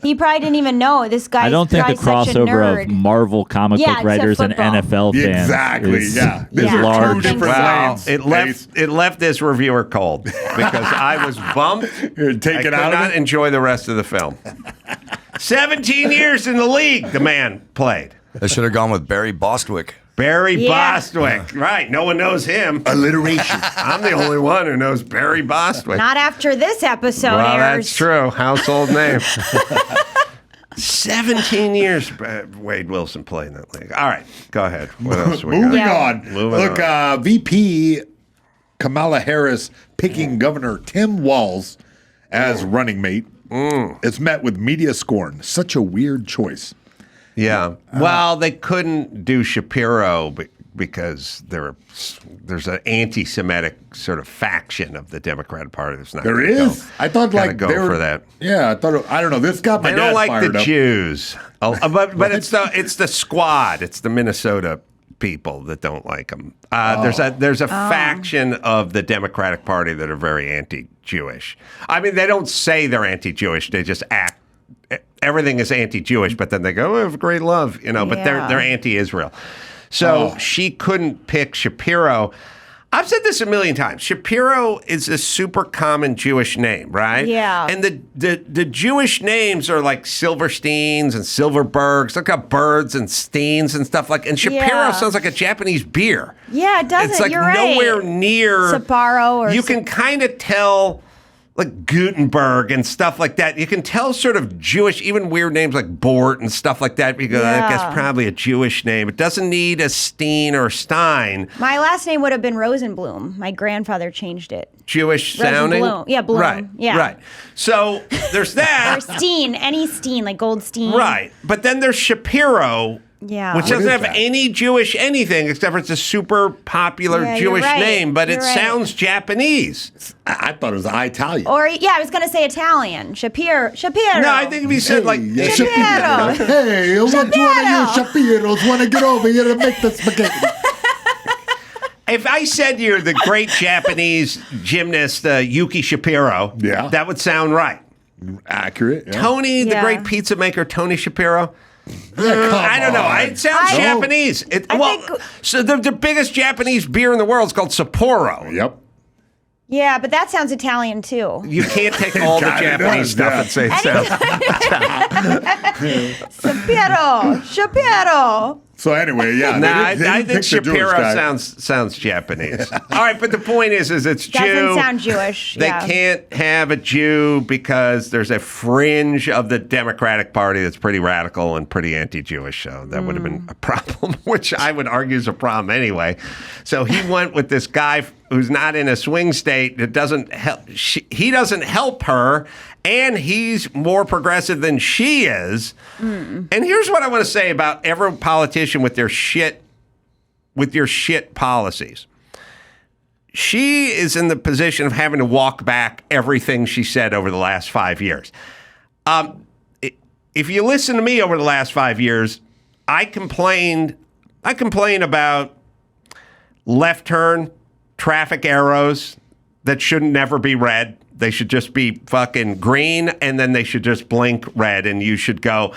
He probably didn't even know this guy. I don't think the crossover of Marvel comic Yeah, book it's writers and football. NFL fans Exactly, is, yeah. These is are two large. different Well, lanes. it left this reviewer cold because I was bummed. Here, take I it could out of not it. enjoy the rest of the film. 17 years in the league, the man played. They should have gone with Barry Bostwick. Barry Yeah. Bostwick. Right. No one knows him. Alliteration. I'm the only one who knows Barry Bostwick. Not after this episode Well, airs. that's true. Household name. 17 years Wade Wilson played in that league. All right. Go ahead. What else we got? Moving Yeah. on. Moving Look, VP Kamala Harris picking Governor Tim Walz as running mate. It's met with media scorn. Such a weird choice. Yeah. Well, they couldn't do Shapiro because there's an anti-Semitic sort of faction of the Democratic Party that's not. There gonna is. Go, I thought kinda like go they were for that. Yeah, I thought. I don't know. This got my They dad don't like fired the up. Jews, but it's the squad. It's the Minnesota people that don't like them. There's a faction of the Democratic Party that are very anti-Jewish. I mean, they don't say they're anti-Jewish. They just act. Everything is anti-Jewish, but then they go, "Oh, I have great love," But Yeah. they're anti-Israel. So she couldn't pick Shapiro. I've said this a million times. Shapiro is a super common Jewish name, right? Yeah. And the Jewish names are like Silversteins and Silverbergs. Look at birds and Steens and stuff like. And Shapiro Yeah. sounds like a Japanese beer. Yeah, it doesn't. It's like You're right. nowhere near Sapporo or you can kind of tell like Gutenberg and stuff like that. You can tell sort of Jewish, even weird names like Bort and stuff like that. Because I Yeah. guess probably a Jewish name. It doesn't need a Steen or Stein. My last name would have been Rosenblum. My grandfather changed it. Jewish sounding. Rosenblum. Yeah, Bloom. Right. Yeah. Right. So there's that. Or Steen, any Steen, like Goldstein. Right. But then there's Shapiro. Yeah. Which What doesn't is have that? any Jewish anything except for it's a super popular Yeah, you're Jewish right. name, but You're it right. sounds Japanese. I thought it was Italian. Or yeah, I was gonna say Italian. Shapiro. No, I think if he said like yeah, Shapiro. Hey, which one of you Shapiros want to get over here to make the spaghetti? if I said you're the great Japanese gymnast Yuki Shapiro, Yeah. that would sound right. Accurate. Yeah. Tony, the Yeah. great pizza maker, Tony Shapiro. Yeah, come I don't know. on. It sounds I- Japanese. I think- So the biggest Japanese beer in the world is called Sapporo. Yep. Yeah, but that sounds Italian too. You can't take all the Kinda Japanese does, stuff yeah. and say it sounds. Shapiro. So anyway, yeah. Nah, they didn't I pick think the Jewish Shapiro guy. sounds Japanese. All right, but the point is it's Doesn't Jew. sound Jewish. They Yeah. can't have a Jew because there's a fringe of the Democratic Party that's pretty radical and pretty anti-Jewish. So that would have been a problem, which I would argue is a problem anyway. So he went with this guy who's not in a swing state that doesn't help. He doesn't help her, and he's more progressive than she is. And here's what I want to say about every politician with their shit policies. She is in the position of having to walk back everything she said over the last 5 years. If you listen to me over the last 5 years, I complain about left turn traffic arrows that shouldn't never be red. They should just be fucking green, and then they should just blink red, and you should go,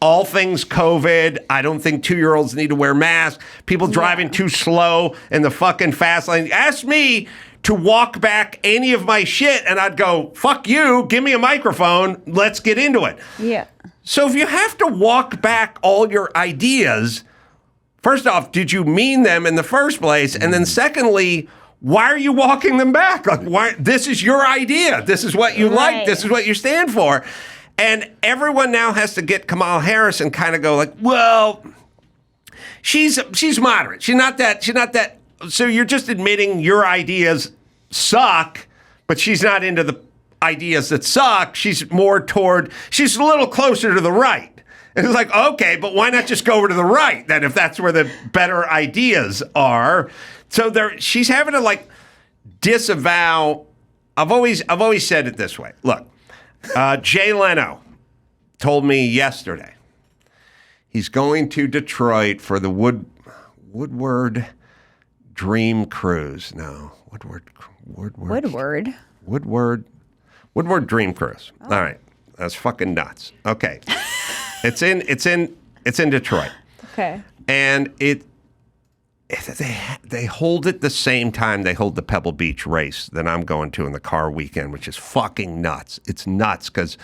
all things COVID. I don't think 2-year-olds need to wear masks. People driving too slow in the fucking fast lane. Ask me to walk back any of my shit, and I'd go, fuck you, give me a microphone, let's get into it. Yeah. So if you have to walk back all your ideas, first off, did you mean them in the first place? And then secondly, why are you walking them back? Like, why? This is your idea. This is what you like. Right. This is what you stand for. And everyone now has to get Kamala Harris and kind of go like, well, she's moderate. She's not that so you're just admitting your ideas suck, but she's not into the ideas that suck. She's a little closer to the right. And it's like, okay, but why not just go over to the right then if that's where the better ideas are? So she's having to like disavow. I've always said it this way. Look, Jay Leno told me yesterday he's going to Detroit for the Woodward Dream Cruise. No, Woodward Dream Cruise. Oh. All right, that's fucking nuts. Okay. It's in Detroit. Okay. And they hold it the same time they hold the Pebble Beach race that I'm going to in the car weekend, which is fucking nuts. It's nuts because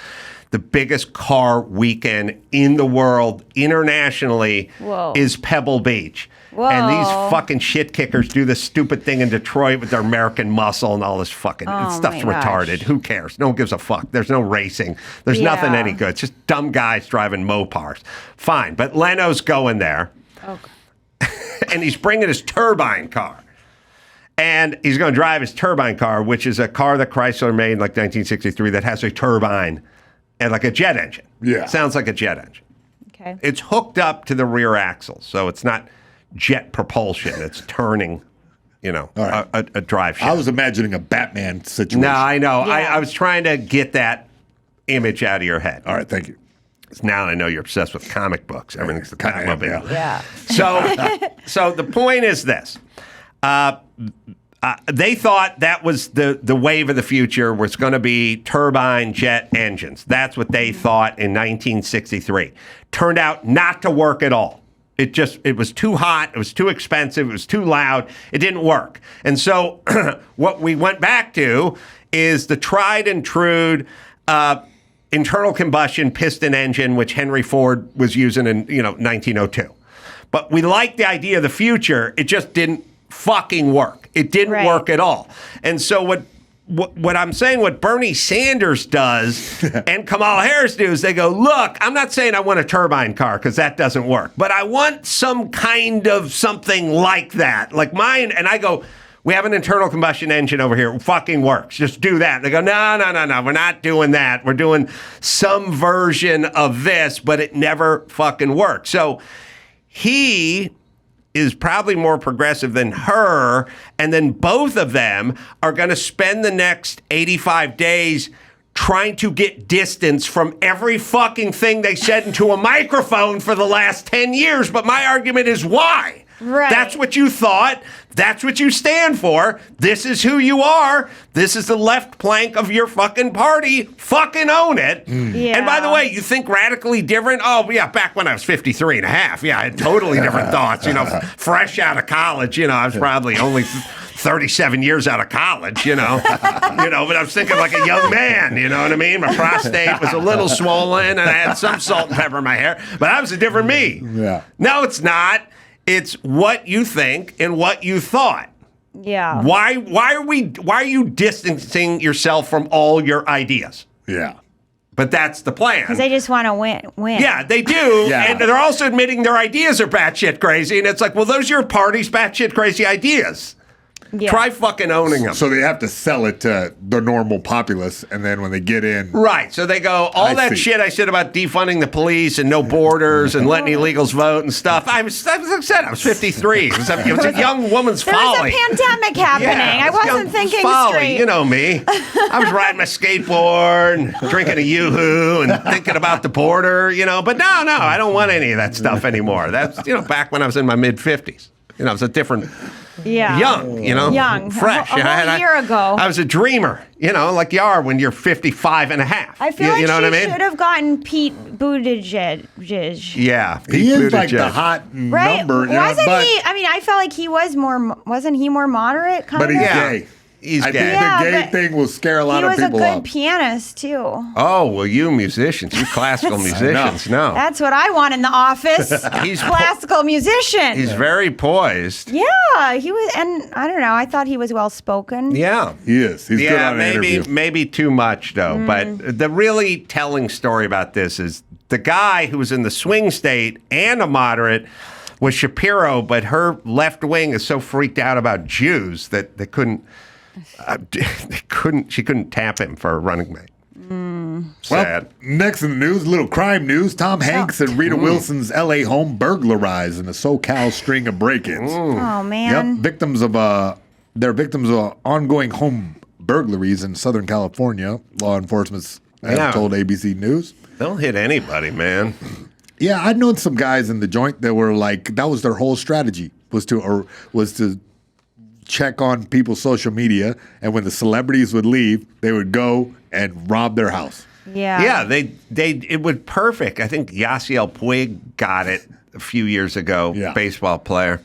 the biggest car weekend in the world internationally is Pebble Beach. Whoa. And these fucking shit kickers do this stupid thing in Detroit with their American muscle and all this fucking stuff's retarded. Who cares? No one gives a fuck. There's no racing. There's nothing any good. It's just dumb guys driving Mopars. Fine. But Leno's going there. Okay. And he's bringing his turbine car. And he's going to drive his turbine car, which is a car that Chrysler made in like 1963 that has a turbine and like a jet engine. Yeah. Sounds like a jet engine. Okay. It's hooked up to the rear axle, so it's not jet propulsion. It's turning, right. a drive shaft. I was imagining a Batman situation. No, I know. Yeah. I was trying to get that image out of your head. All right, thank you. Now I know you're obsessed with comic books. Everything's the Batmobile. Yeah. So the point is this. They thought that was the wave of the future was going to be turbine jet engines. That's what they thought in 1963. Turned out not to work at all. It was too hot. It was too expensive. It was too loud. It didn't work. And so what we went back to is the tried and true internal combustion piston engine, which Henry Ford was using in 1902. But we liked the idea of the future. It just didn't fucking work. It didn't work at all. And so what I'm saying, what Bernie Sanders does and Kamala Harris do is they go, look, I'm not saying I want a turbine car because that doesn't work, but I want some kind of something like that, like mine. And I go, we have an internal combustion engine over here. It fucking works. Just do that. And they go, no. We're not doing that. We're doing some version of this, but it never fucking works. So he is probably more progressive than her, and then both of them are going to spend the next 85 days trying to get distance from every fucking thing they said into a microphone for the last 10 years. But my argument is why? Right. That's what you thought. That's what you stand for. This is who you are. This is the left plank of your fucking party. Fucking own it. Yeah. And by the way, you think radically different? Oh, yeah, back when I was 53 and a half. Yeah, I had totally different thoughts. Fresh out of college, I was probably only 37 years out of college, but I was thinking like a young man, you know what I mean? My prostate was a little swollen and I had some salt and pepper in my hair, but I was a different me. Yeah. No, it's not. It's what you think and what you thought. Yeah. Why are you distancing yourself from all your ideas? Yeah. But that's the plan. Because they just want to win. Yeah, they do. Yeah. And they're also admitting their ideas are batshit crazy. And it's like, well, those are your party's batshit crazy ideas. Yeah. Try fucking owning them. So they have to sell it to the normal populace, and then when they get in... Right. So they go, all that shit I said about defunding the police and no borders and letting illegals vote and stuff. I was 53. It was a young woman's folly. There was a pandemic happening. I wasn't thinking folly. straight. You know me. I was riding my skateboard, drinking a yoo-hoo, and thinking about the border, But no, I don't want any of that stuff anymore. That's, back when I was in my mid-50s. It was a different... Yeah. Young, Young. fresh. A whole year ago. I was a dreamer, like you are when you're 55 and a half. I feel you like know she what I mean? should have gotten Pete Buttigieg. Yeah. Pete He is like Buttigieg. the hot Right? number. Wasn't he? I mean, I felt like he was more. Wasn't he more moderate? Kind But he's of. gay. He's I gay. think Yeah, the gay but thing will scare a lot He of was a people good up. pianist too. Oh, well, you musicians, you classical musicians, no. That's what I want in the office. He's Classical musician. He's very poised. Yeah, he was, and I don't know. I thought he was well spoken. Yeah. He is. He's good on an interview. maybe too much, though. But the really telling story about this is the guy who was in the swing state and a moderate was Shapiro, but her left wing is so freaked out about Jews that they couldn't. She couldn't tap him for a running mate. Sad. Well, next in the news, little crime news. Tom Hanks and Rita Wilson's L.A. home burglarized in a SoCal string of break-ins. Oh man. Yep, they're victims of ongoing home burglaries in Southern California. Law enforcement have told ABC News. They'll hit anybody, man. Yeah, I'd known some guys in the joint that were like, that was their whole strategy was to check on people's social media, and when the celebrities would leave, they would go and rob their house. Yeah. Yeah, it was perfect. I think Yasiel Puig got it a few years ago, baseball player.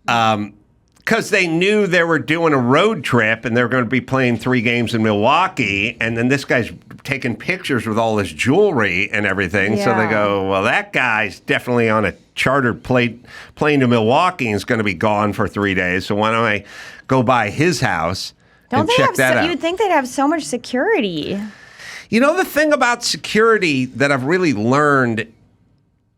Because they knew they were doing a road trip and they were going to be playing 3 games in Milwaukee, and then this guy's taking pictures with all his jewelry and everything. So they go, well, that guy's definitely on a chartered plane to Milwaukee and is going to be gone for 3 days. So why don't I go by his house and check that out? You'd think they'd have so much security. You know, the thing about security that I've really learned,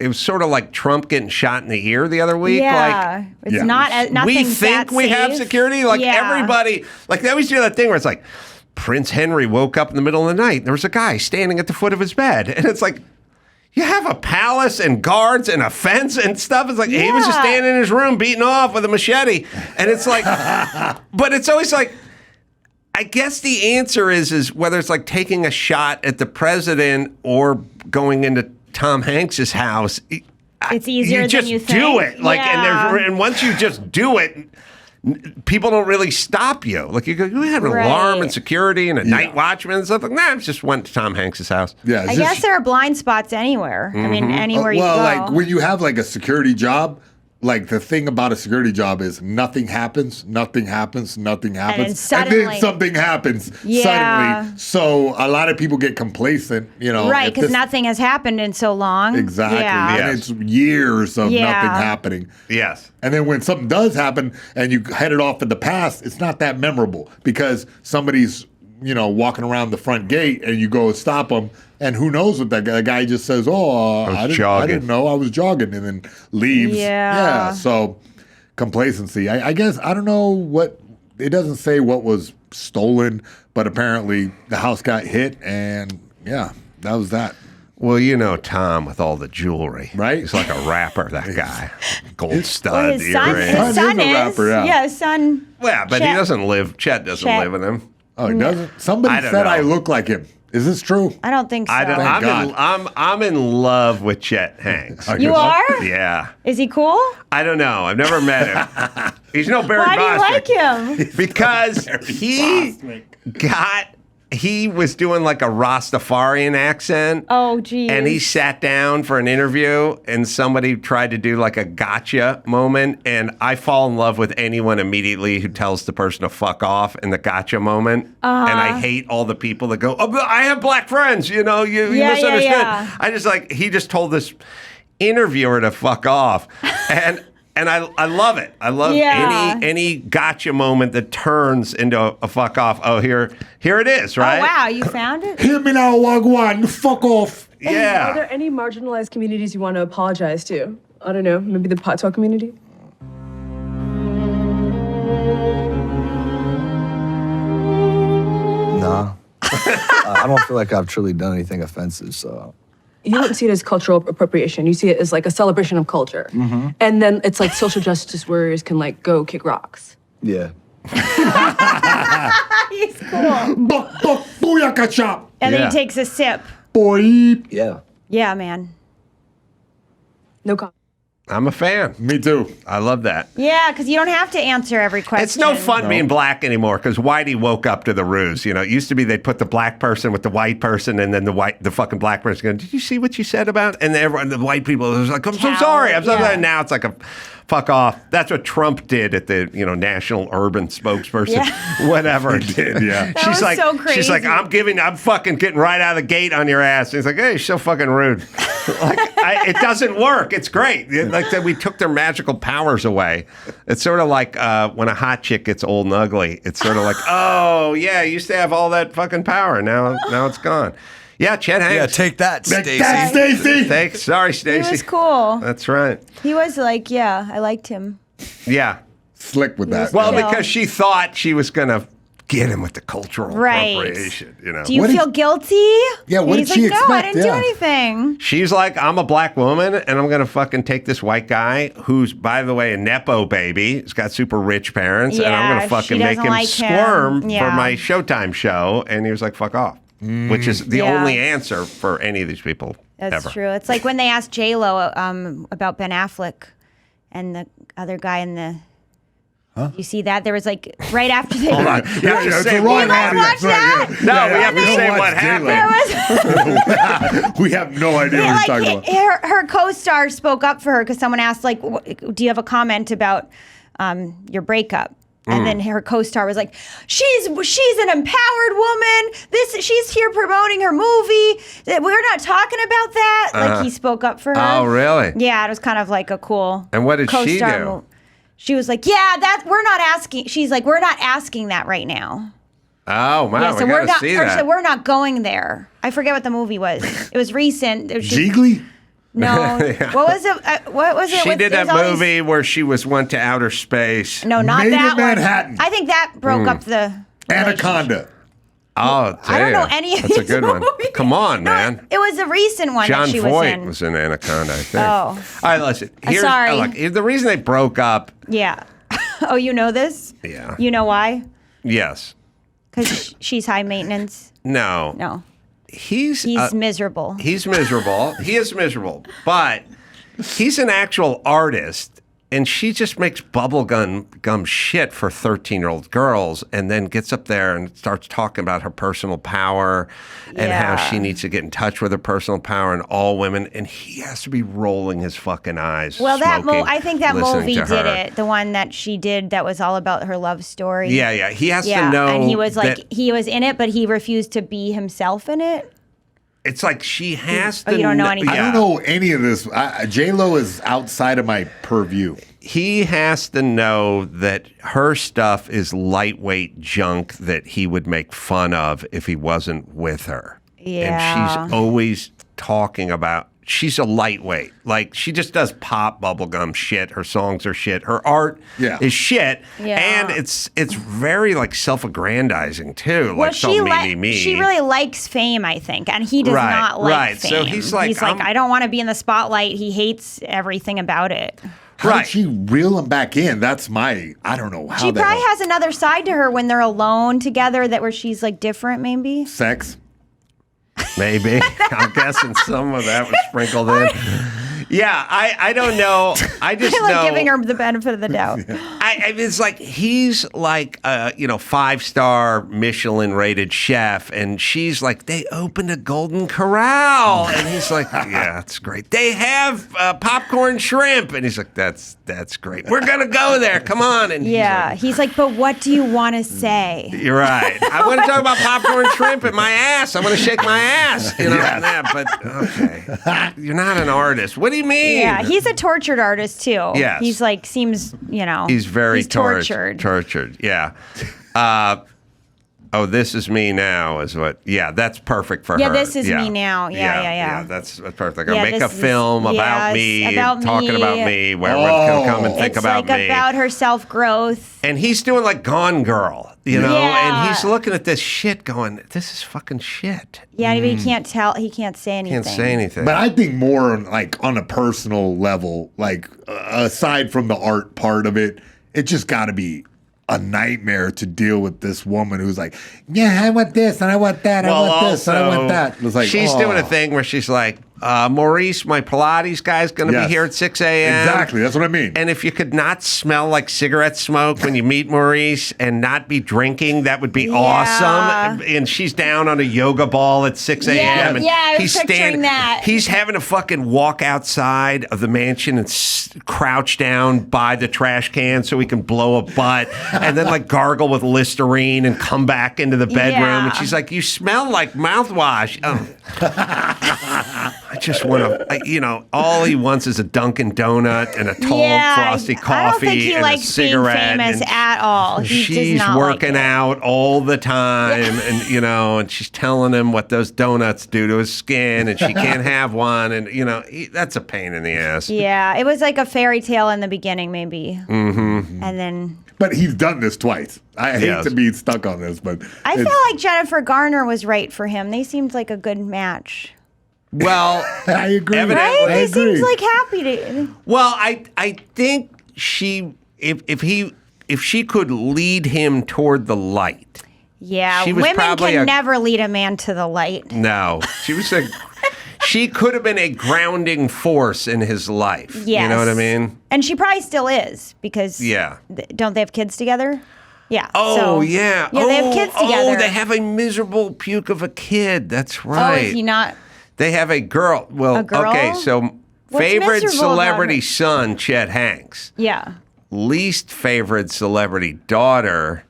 it was sort of like Trump getting shot in the ear the other week. Yeah, it's nothing. We think we have security. Like everybody, like they always do that thing where it's like Prince Henry woke up in the middle of the night. And there was a guy standing at the foot of his bed, and it's like you have a palace and guards and a fence and stuff. It's like he was just standing in his room beating off with a machete, and it's like, but it's always like. I guess the answer is whether it's like taking a shot at the president or going into Tom Hanks's house. It's easier than you think. Just do it. Like, and once you just do it, people don't really stop you. Like you have an alarm and security and a night watchman and stuff. Like, I just went to Tom Hanks's house. Yeah, I guess there are blind spots anywhere. I mean, anywhere you go. Well, like when you have like a security job. Like the thing about a security job is nothing happens, and then something happens suddenly. So a lot of people get complacent, right? Because nothing has happened in so long. Exactly, and it's years of nothing happening. Yes, and then when something does happen and you head it off in the past, it's not that memorable because somebody's walking around the front gate and you go stop them. And who knows what that guy just says, I didn't know, I was jogging, and then leaves. Yeah. So complacency. I guess, I don't know it doesn't say what was stolen, but apparently the house got hit, and that was that. Well, Tom with all the jewelry. Right? He's like a rapper, that guy. Gold stud. His son is a rapper, yeah. His son. Yeah, but he doesn't live, Chet doesn't live with him. Oh, he doesn't? Somebody said I look like him. Is this true? I don't think so. I'm in love with Chet Hanks. You are? Yeah. Is he cool? I don't know. I've never met him. He's no Barry Bostwick. Why do you like him? Because he was doing like a Rastafarian accent. Oh, geez. And he sat down for an interview and somebody tried to do like a gotcha moment. And I fall in love with anyone immediately who tells the person to fuck off in the gotcha moment. And I hate all the people that go, oh, I have black friends. You misunderstood. Yeah. I just he just told this interviewer to fuck off. And I love it. I love any gotcha moment that turns into a fuck off. Oh, here it is, right? Oh, wow. You found it? Hear me now, Wagwan. Fuck off. Yeah. Are there any marginalized communities you want to apologize to? I don't know. Maybe the Patois community? Nah. I don't feel like I've truly done anything offensive, so... You don't see it as cultural appropriation. You see it as like a celebration of culture. Mm-hmm. And then it's like social justice warriors can like go kick rocks. Yeah. He's cool. Booyaka chop. And then he takes a sip. Boy. Yeah. Yeah, man. No comment. I'm a fan. Me too. I love that. Yeah, because you don't have to answer every question. It's no fun being black anymore because Whitey woke up to the ruse. It used to be they'd put the black person with the white person and then the fucking black person going, did you see what you said about? And everyone, the white people was like, I'm so sorry. I'm so sorry. And now it's like a fuck off. That's what Trump did at the national urban spokesperson. Whatever. He did, yeah. That was so crazy. She's like, I'm fucking getting right out of the gate on your ass. And he's like, hey, you're so fucking rude. It doesn't work. It's great. Like that we took their magical powers away. It's sort of like when a hot chick gets old and ugly. It's sort of like, oh yeah, you used to have all that fucking power. Now it's gone. Yeah, Chet Hanks. Yeah, take that, Stacey. That's Stacey. Thanks. Sorry, He Stacey. was cool. That's right. He was like, yeah, I liked him. Yeah. Slick with that. Well, Chill. because she thought she was going to get him with the cultural Right. appropriation, you know. Do you What feel did- guilty? Yeah, what And did he's she like, No, I expect? didn't do Yeah. anything. She's like, I'm a black woman, and I'm going to fucking take this white guy who's, by the way, a Nepo baby. He's got super rich parents, and I'm Yeah, going to she fucking make doesn't him like him. squirm Yeah. for my Showtime show. And he was like, fuck off, which is the Yeah. only answer for any of these people That's ever. true. It's like when they asked JLo about Ben Affleck and the other guy in the. You see that? There was like right after they. Hold on. You have to it's say the wrong what audience. watch that? Right, No, we have to don't say watch what J-Lo. happened. We have no idea Yeah, what you're talking like about. her co-star spoke up for her because someone asked, like, "Do you have a comment about your breakup?" And then her co-star was like, "She's an empowered woman. She's here promoting her movie. We're not talking about that." Like he spoke up for her. Oh, really? Yeah, it was kind of like a cool. And what did she co-star do? move. She was like, "Yeah, we're not asking." She's like, "We're not asking that right now." Oh, wow. Yeah, so we we're got to not. see Or that. so we're not going there. I forget what the movie was. It was recent. It was just- Jiggly? No. What was it? What was it? She with- did it that was all these- movie where she went to outer space. No, not Made in that Manhattan. one. I think that broke up the. Anaconda. Oh, I don't know damn. any of That's a these good one. movies. Come on, No, man. It was a recent one John that she was Voight in. was in Anaconda, I think. Oh. All right, listen. Here's, sorry. Look, the reason they broke up, Yeah. Oh, you know this? Yeah. You know why? yes. Because she's high maintenance. No. No. He's Miserable. He's miserable. He is miserable. But he's an actual artist, and she just makes gum shit for 13-year-old girls, and then gets up there and starts talking about her personal power and how Yeah. she needs to get in touch with her personal power and all women, and he has to be rolling his fucking eyes. Well, smoking, I think that listening movie to did her. it. The one that she did that was all about her love story. Yeah. He has Yeah, to know. and he was like, that he was in it, but he refused to be himself in it. it's like she has Oh, to. you don't know anything. I don't know any of this. J-Lo is outside of my purview. He has to know that her stuff is lightweight junk that he would make fun of if he wasn't with her. Yeah. And she's always talking about, she's a lightweight. Like, she just does pop bubblegum shit. Her songs are shit. Her art is shit. Yeah. And it's very, like, self-aggrandizing, too. Well, like, so me. she really likes fame, I think, and he does Right, not like right. fame. So he's like, I don't want to be in the spotlight. He hates everything about it. How Right. did she reel him back in? That's my, I don't know how She the probably hell. has another side to her when they're alone together, that where she's like different, maybe. Sex. Maybe. I'm guessing some of that was sprinkled in. Yeah, I don't know. I just I like know. giving her the benefit of the doubt. It's like he's like a 5-star Michelin rated chef, and she's like, they opened a Golden Corral, and he's like, yeah, that's great. They have popcorn shrimp, and he's like, that's great. We're gonna go there. Come on. And Yeah, he's like, but what do you want to say? you're right. I want to talk about popcorn shrimp and my ass. I want to shake my ass. You know that, but okay. You're not an artist. What do you mean? Yeah, he's a tortured artist too. Yes. He's like seems, He's very tortured. Tortured, yeah. This is me now is what. Yeah, that's perfect for her. Yeah, this is me now. Yeah. That's perfect. I'll Yeah, make a this is- film about yes, me, about talking me. about me, where everyone's gonna come and think It's about like me. about her self growth. And he's doing like Gone Girl, you know, Yeah. and he's looking at this shit, going, "This is fucking shit." Yeah, but he can't tell. He can't say anything. Can't say anything. But I think more like on a personal level, like aside from the art part of it, it just got to be a nightmare to deal with this woman who's like, yeah, I want this and I want that, I want this and I want that. It was like, she's doing a thing where she's like, Maurice, my Pilates guy's going to Yes. be here at 6 a.m. Exactly, that's what I mean. And if you could not smell like cigarette smoke when you meet Maurice and not be drinking, that would be awesome. And she's down on a yoga ball at 6 a.m. Yeah, and yeah, I was he's picturing that. He's having to fucking walk outside of the mansion and crouch down by the trash can so he can blow a butt and then like gargle with Listerine and come back into the bedroom. Yeah. And she's like, you smell like mouthwash. Oh. I just want to, all he wants is a Dunkin' Donut and a tall frosty coffee I don't think he and likes a cigarette. being famous at all. He She's does not working like it. out all the time, and and she's telling him what those donuts do to his skin, and she can't have one, and that's a pain in the ass. Yeah, it was like a fairy tale in the beginning, maybe, and then. But he's done this twice. I hate to be stuck on this, but I feel like Jennifer Garner was right for him. They seemed like a good match. Well, I agree. Right? I He agree. seems like happy to. Well, I think if she could lead him toward the light. Yeah, She was women probably can never lead a man to the light. No, she could have been a grounding force in his life. Yes. You know what I mean? And she probably still is because don't they have kids together? Yeah. Oh, yeah. Yeah, they have kids together. Oh, they have a miserable puke of a kid. That's right. Oh, is he not? They have a girl. Well, A girl? okay, so What's favorite miserable about celebrity it? son, Chet Hanks. Yeah. Least favorite celebrity daughter,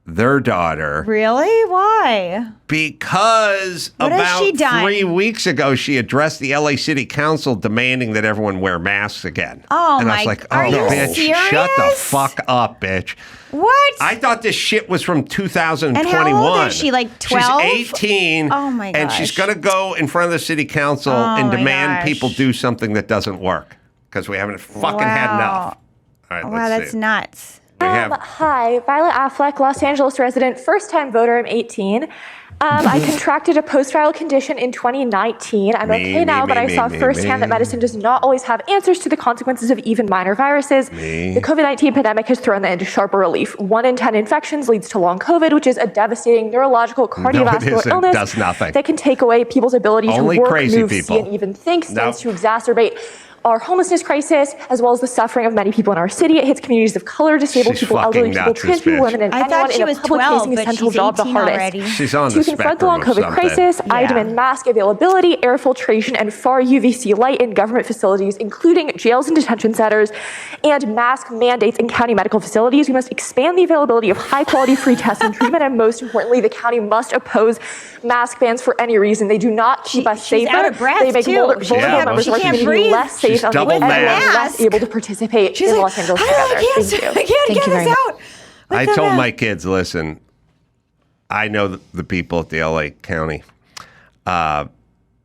their daughter. Really? Why? Because What has about she done? 3 weeks ago, she addressed the LA City Council demanding that everyone wear masks again. Oh, and I was my- like, are you bitch, shut the serious? fuck up, bitch. What? I thought this shit was from 2021. And how old is she, like 12? She's 18. Oh, my And she's gosh. going to go in front of the city council and my demand gosh. people do something that doesn't work because we haven't fucking had enough. All right, Wow, let's that's see. nuts. We have Hi, Violet Affleck, Los Angeles resident, first-time voter. I'm 18. I contracted a post-trial condition in 2019. I'm okay now, but I saw firsthand that medicine does not always have answers to the consequences of even minor viruses. The COVID-19 pandemic has thrown that into sharper relief. 1 in 10 infections leads to long COVID, which is a devastating neurological cardiovascular isn't. illness Does nothing. that can take away people's ability Only to work, crazy move, people. see, and even think, stands Nope. to exacerbate our homelessness crisis, as well as the suffering of many people in our city. It hits communities of color, disabled She's people, elderly fucking people, nuts, trans this people, bitch. women, and I anyone thought she in was a public 12, facing but essential she's job the 18 hardest. already. She's on To the confront spectrum the long of COVID something. crisis, I Yeah. demand mask availability, air filtration, and far UVC light in government facilities, including jails and detention centers, and mask mandates in county medical facilities. We must expand the availability of high-quality free tests and treatment, and most importantly, the county must oppose mask bans for any reason. They do not keep us she's safer. out of breath, they make too. vulnerable She can't- members of our she can't community breathe. less safe She's and double everyone masked. less able to participate She's in like, Los Angeles I together. can't, Thank you. I can't Thank get you very us much. out. I told my kids, listen, I know the people at the LA County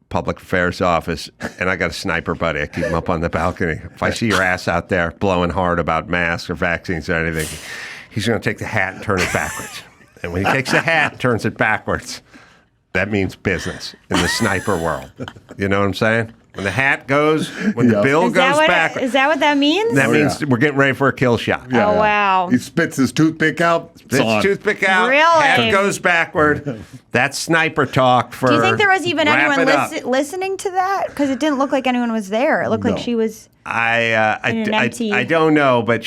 Public Affairs Office, and I got a sniper buddy. I keep him up on the balcony. If I see your ass out there blowing hard about masks or vaccines or anything, he's going to take the hat and turn it backwards. And when he takes the hat and turns it backwards, that means business in the sniper world. You know what I'm saying? When the hat goes, when the bill goes backwards, Is that what that means? that means we're getting ready for a kill shot. Yeah. Oh, wow. He spits his toothpick out. It's This on. toothpick out, Really? hat goes backward. That's sniper talk for. Do you think there was even wrap anyone it up. listening to that? Because it didn't look like anyone was there. It looked like she was. an empty- I don't know, but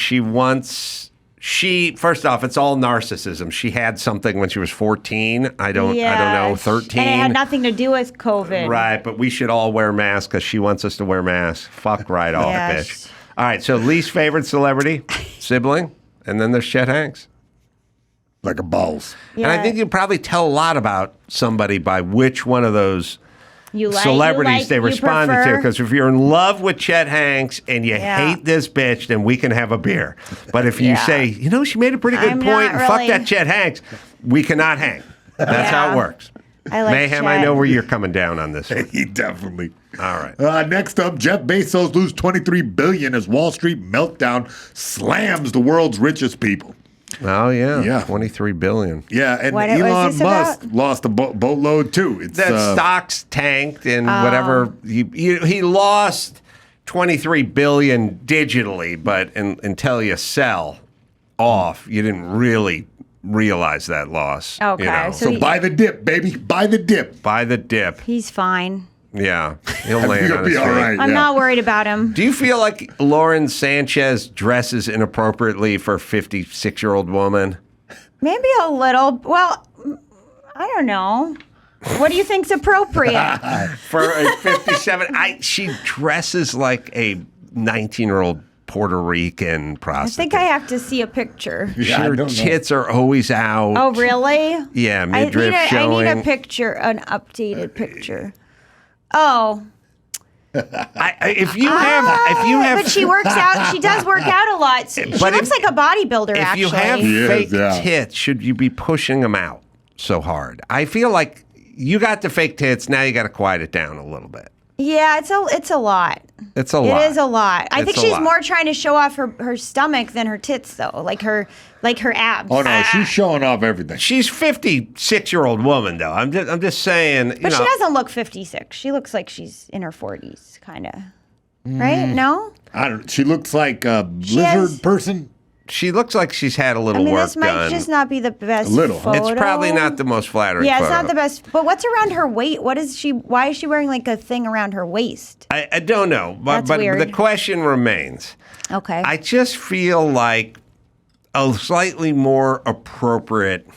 first off, it's all narcissism. She had something when she was 14. I don't know, 13. And it had nothing to do with COVID. Right, but we should all wear masks because she wants us to wear masks. Fuck right off, Yes. bitch. All right, so least favorite celebrity, sibling, and then there's Chet Hanks. Like a balls. And I think you probably tell a lot about somebody by which one of those celebrities they responded to. Because if you're in love with Chet Hanks and you hate this bitch, then we can have a beer. But if you say, she made a pretty good I'm point, not and fuck really- that Chet Hanks, we cannot hang. That's how it works. I like Mayhem, Chet. I know where you're coming down on this one. He definitely. All right. Next up, Jeff Bezos loses $23 billion as Wall Street meltdown slams the world's richest people. Oh, yeah. Yeah. 23 billion. Yeah, and What was Elon this Musk about? lost a boatload too. It's That stocks tanked and whatever. He lost 23 billion digitally, but until you sell off, you didn't really realize that loss. Okay, so buy the dip, baby. Buy the dip. Buy the dip. He's fine. Yeah, he'll land He'll on be his all feet. right. I'm not worried about him. Do you feel like Lauren Sanchez dresses inappropriately for a 56-year-old woman? Maybe a little. Well, I don't know. What do you think's appropriate? For a 57, she dresses like a 19-year-old Puerto Rican I prostitute. think I have to see a picture. Yeah, I Her don't know. tits are always out. Oh, really? Yeah, I midriff need showing. a picture, an updated picture. Oh, If you have, but she works out. She does work out a lot. She looks like a bodybuilder. If actually, you have fake tits, should you be pushing them out so hard? I feel like you got the fake tits. Now you got to quiet it down a little bit. Yeah, it's a lot. It's a lot. It is a lot. I think she's lot. more trying to show off her stomach than her tits, though. Like her abs. Oh no, she's showing off everything. She's 56-year-old woman, though. I'm just saying. But she doesn't look 56. She looks like she's in her 40s, kind of. Right? No. I don't. She looks like a lizard person. She looks like she's had a little work this might done. just not be the best. A little. Photo. It's probably not the most flattering. Yeah, it's photo. not the best. But what's around her waist? What is she? Why is she wearing like a thing around her waist? I don't know, but weird. the question remains. Okay. I just feel like a slightly more appropriate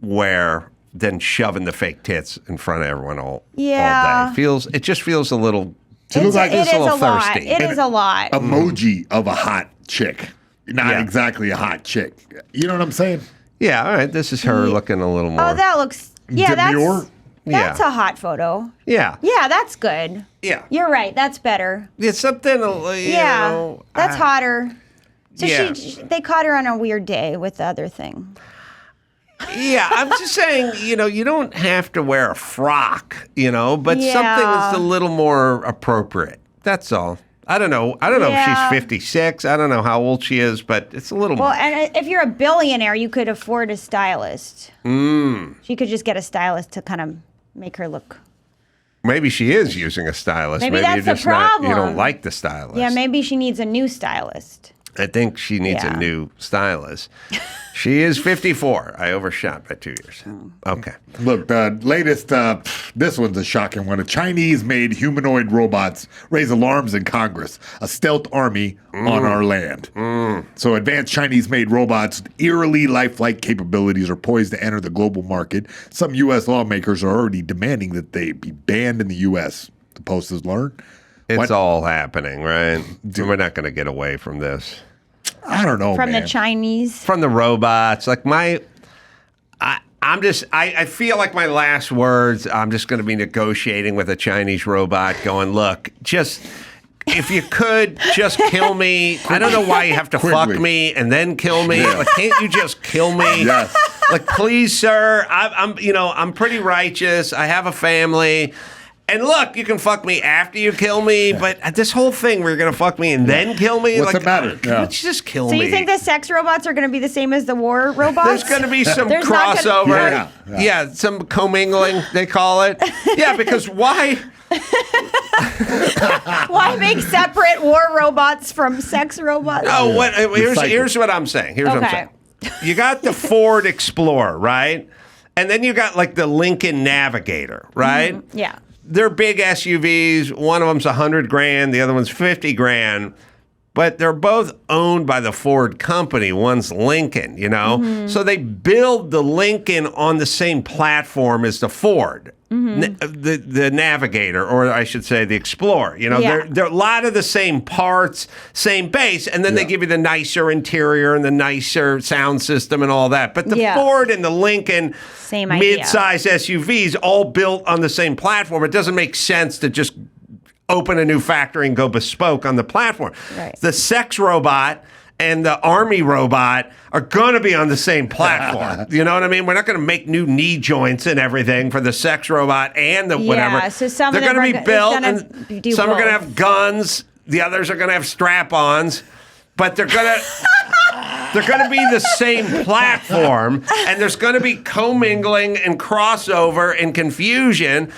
wear than shoving the fake tits in front of everyone all day. It just feels a little. She looks like it is a little lot. thirsty. It is a lot. Emoji of a hot chick. Not exactly a hot chick. You know what I'm saying? Yeah, all right. This is her looking a little more. Oh, that looks. Yeah, demure? that's a hot photo. Yeah. Yeah, that's good. Yeah. You're right. That's better. It's something. That's hotter. So Yeah. they caught her on a weird day with the other thing. Yeah, I'm just saying, you don't have to wear a frock, but something that's a little more appropriate. That's all. I don't know. If she's 56. I don't know how old she is, but it's a little more. Well, and if you're a billionaire, you could afford a stylist. She could just get a stylist to kind of make her look. Maybe she is using a stylist. Maybe you're that's the just not. You problem. don't like the stylist. Yeah, maybe she needs a new stylist. I think she needs a new stylist. She is 54. I overshot by 2 years. Okay. Look, the latest, this one's a shocking one. Chinese-made humanoid robots raise alarms in Congress. A stealth army on our land. So advanced Chinese-made robots with eerily lifelike capabilities are poised to enter the global market. Some U.S. lawmakers are already demanding that they be banned in the U.S., the Post has learned. It's all happening, right? We're not going to get away from this. I don't know, From man. the Chinese. From the robots. Like I feel like my last words, I'm just going to be negotiating with a Chinese robot going, look, if you could, just kill me. I don't know why you have to fuck me and then kill me. Like, can't you just kill me? Yes. Like, please, sir, I'm pretty righteous. I have a family. And look, you can fuck me after you kill me, but this whole thing where you're going to fuck me and then kill me? What's the matter? Can't you just kill So me? you think the sex robots are going to be the same as the war robots? There's going to be some There's not crossover. gonna- Yeah, some commingling, they call it. Yeah, because why? Why make separate war robots from sex robots? Oh, here's what I'm saying. Here's what I'm saying. You got the Ford Explorer, right? And then you got like the Lincoln Navigator, right? Yeah. They're big SUVs. One of them's $100,000, the other one's $50,000. But they're both owned by the Ford company. One's Lincoln, So they build the Lincoln on the same platform as the Ford, the Navigator, or I should say the Explorer. They're a lot of the same parts, same base, and then they give you the nicer interior and the nicer sound system and all that. But the Ford and the Lincoln, same idea. mid-size SUVs, all built on the same platform. It doesn't make sense to just open a new factory and go bespoke on the platform. Right. The sex robot and the army robot are going to be on the same platform. You know what I mean? We're not going to make new knee joints and everything for the sex robot and the whatever. Yeah, so some They're of them going to be built, and some are going to both. have guns. The others are going to have strap-ons. But they're going to be the same platform, and there's going to be commingling and crossover and confusion.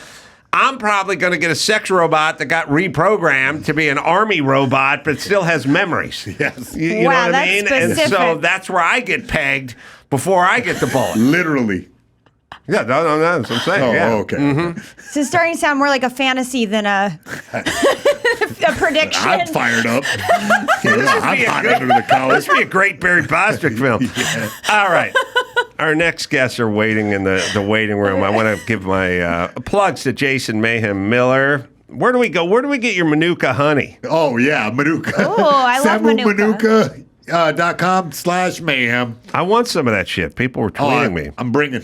I'm probably going to get a sex robot that got reprogrammed to be an army robot, but still has memories. Yes. You know what I mean? And so that's where I get pegged before I get the bullet. Literally. Yeah, no, that's what I'm saying. Okay. So it's starting to sound more like a fantasy than a prediction. I'm fired up. I'm hot under the collar. This would be a great Barry Bostwick film. All right. Our next guests are waiting in the waiting room. I want to give my plugs to Jason Mayhem Miller. Where do we go? Where do we get your Manuka honey? Oh, yeah, Manuka. Oh, I love Samuel Manuka. Manuka. Facebook.com/mayhem. I want some of that shit. People were tweeting me. I'm bringing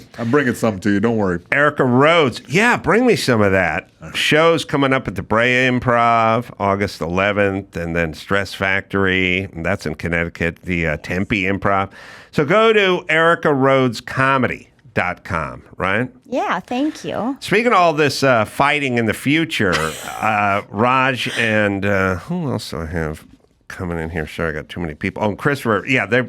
some to you. Don't worry. Erica Rhodes. Yeah, bring me some of that. Shows coming up at the Brea Improv, August 11th, and then Stress Factory. And that's in Connecticut, the Tempe Improv. So go to ericarhodescomedy.com, right? Yeah, thank you. Speaking of all this fighting in the future, Raj and who else do I have coming in here? Sorry, I got too many people. Oh, Christopher. Yeah,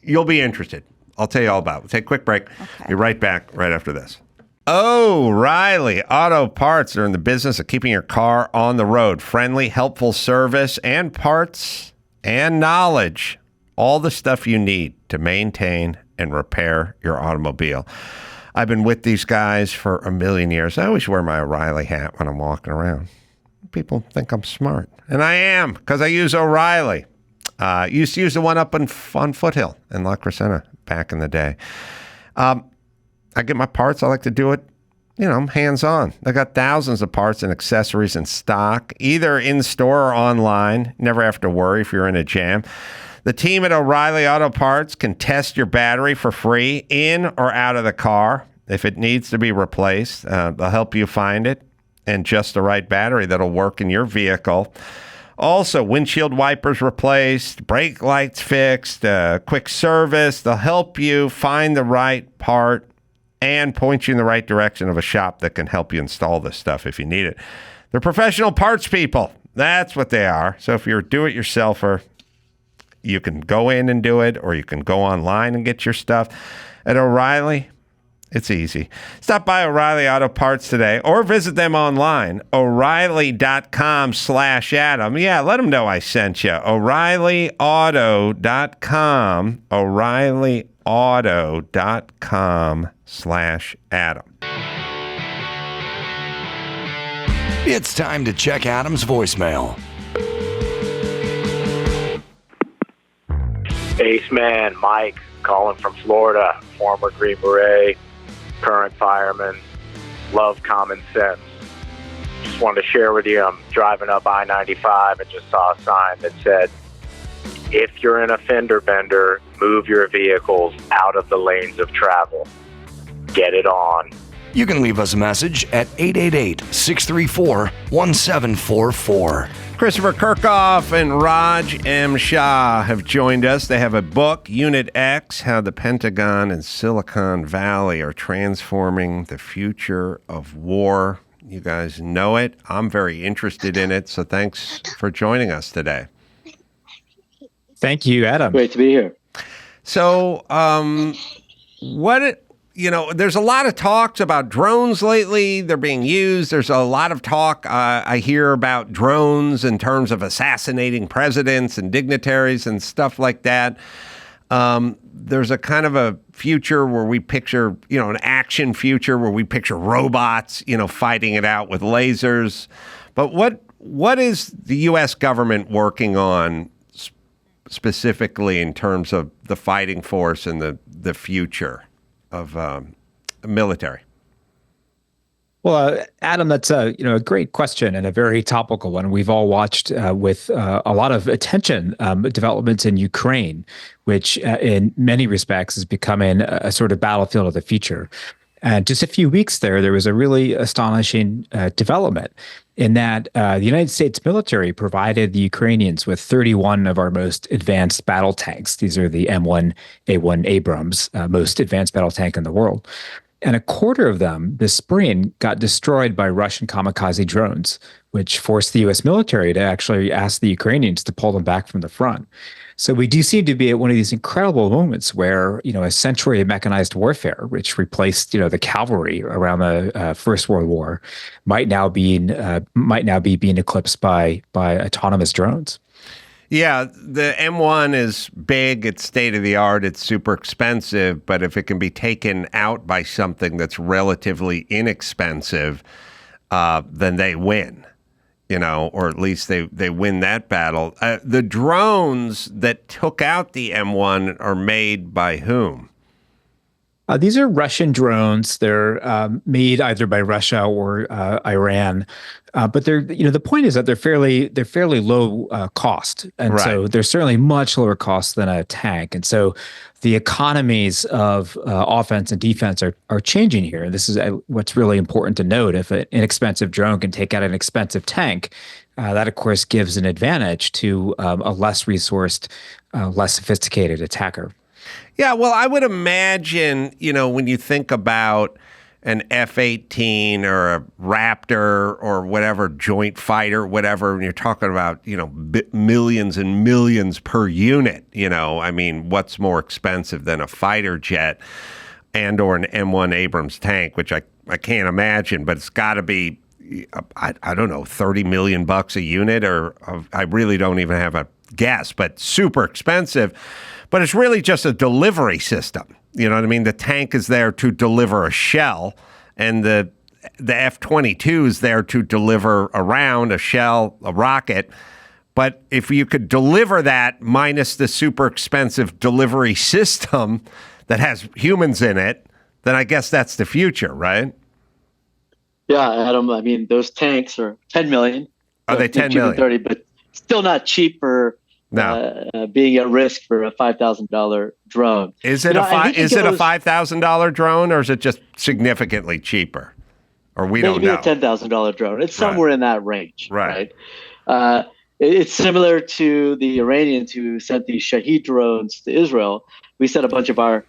you'll be interested. I'll tell you all about it. We'll take a quick break. Okay. Be right back right after this. O'Reilly Auto Parts are in the business of keeping your car on the road. Friendly, helpful service and parts and knowledge. All the stuff you need to maintain and repair your automobile. I've been with these guys for a million years. I always wear my O'Reilly hat when I'm walking around. People think I'm smart. And I am, because I use O'Reilly. Used to use the one up on Foothill in La Crescenta back in the day. I get my parts. I like to do it, hands-on. They got thousands of parts and accessories in stock, either in store or online. Never have to worry if you're in a jam. The team at O'Reilly Auto Parts can test your battery for free in or out of the car. If it needs to be replaced, they'll help you find it and just the right battery that'll work in your vehicle. Also, windshield wipers replaced, brake lights fixed, quick service. They'll help you find the right part and point you in the right direction of a shop that can help you install this stuff if you need it. They're professional parts people. That's what they are. So if you're a do-it-yourselfer, you can go in and do it, or you can go online and get your stuff. At O'Reilly, it's easy. Stop by O'Reilly Auto Parts today or visit them online, O'Reilly.com/Adam. Yeah, let them know I sent you. O'ReillyAuto.com, O'ReillyAuto.com/Adam. It's time to check Adam's voicemail. Spaceman Mike calling from Florida, former Green Beret, current fireman, love common sense. Just wanted to share with you, I'm driving up I-95 and just saw a sign that said, if you're in a fender bender, move your vehicles out of the lanes of travel. Get it on. You can leave us a message at 888-634-1744. Christopher Kirchhoff and Raj M. Shah have joined us. They have a book, Unit X, How the Pentagon and Silicon Valley are Transforming the Future of War. You guys know it. I'm very interested in it, so thanks for joining us today. Thank you, Adam. Great to be here. So, there's a lot of talks about drones lately. They're being used. There's a lot of talk I hear about drones in terms of assassinating presidents and dignitaries and stuff like that. There's a kind of a future where we picture, an action future where we picture robots, fighting it out with lasers. But what is the U.S. government working on specifically in terms of the fighting force and the future of military? Well, Adam, that's a great question and a very topical one. We've all watched with a lot of attention developments in Ukraine, which in many respects is becoming a sort of battlefield of the future. And just a few weeks there was a really astonishing development in that the United States military provided the Ukrainians with 31 of our most advanced battle tanks. These are the M1A1 Abrams, most advanced battle tank in the world. And a quarter of them this spring got destroyed by Russian kamikaze drones, which forced the U.S. military to actually ask the Ukrainians to pull them back from the front. So we do seem to be at one of these incredible moments where, a century of mechanized warfare, which replaced, the cavalry around the First World War, might now be being eclipsed by autonomous drones. Yeah, the M1 is big, it's state-of-the-art, it's super expensive, but if it can be taken out by something that's relatively inexpensive, then they win, or at least they win that battle. The drones that took out the M1 are made by whom? These are Russian drones. They're made either by Russia or Iran, but they're the point is that they're fairly low cost, and so they're certainly much lower cost than a tank. And so the economies of offense and defense are changing here. This is what's really important to note. If an inexpensive drone can take out an expensive tank, that of course gives an advantage to a less resourced, less sophisticated attacker. Yeah, well, I would imagine, when you think about an F-18 or a Raptor or whatever, joint fighter, whatever, when you're talking about, millions and millions per unit, what's more expensive than a fighter jet and or an M1 Abrams tank, which I can't imagine, but it's got to be, I don't know, $30 million a unit, or I really don't even have a guess, but super expensive. But it's really just a delivery system. You know what I mean? The tank is there to deliver a shell, and the F-22 is there to deliver a round, a shell, a rocket. But if you could deliver that minus the super expensive delivery system that has humans in it, then I guess that's the future, right? Yeah, Adam, those tanks are $10 million. Are they $10 million? 30, but still not cheap for being at risk for a $5,000 drone. Is it a $5,000 drone, or is it just significantly cheaper? Or we don't know. Maybe a $10,000 drone. It's somewhere in that range. Right. It's similar to the Iranians who sent these Shahed drones to Israel. We sent a bunch of our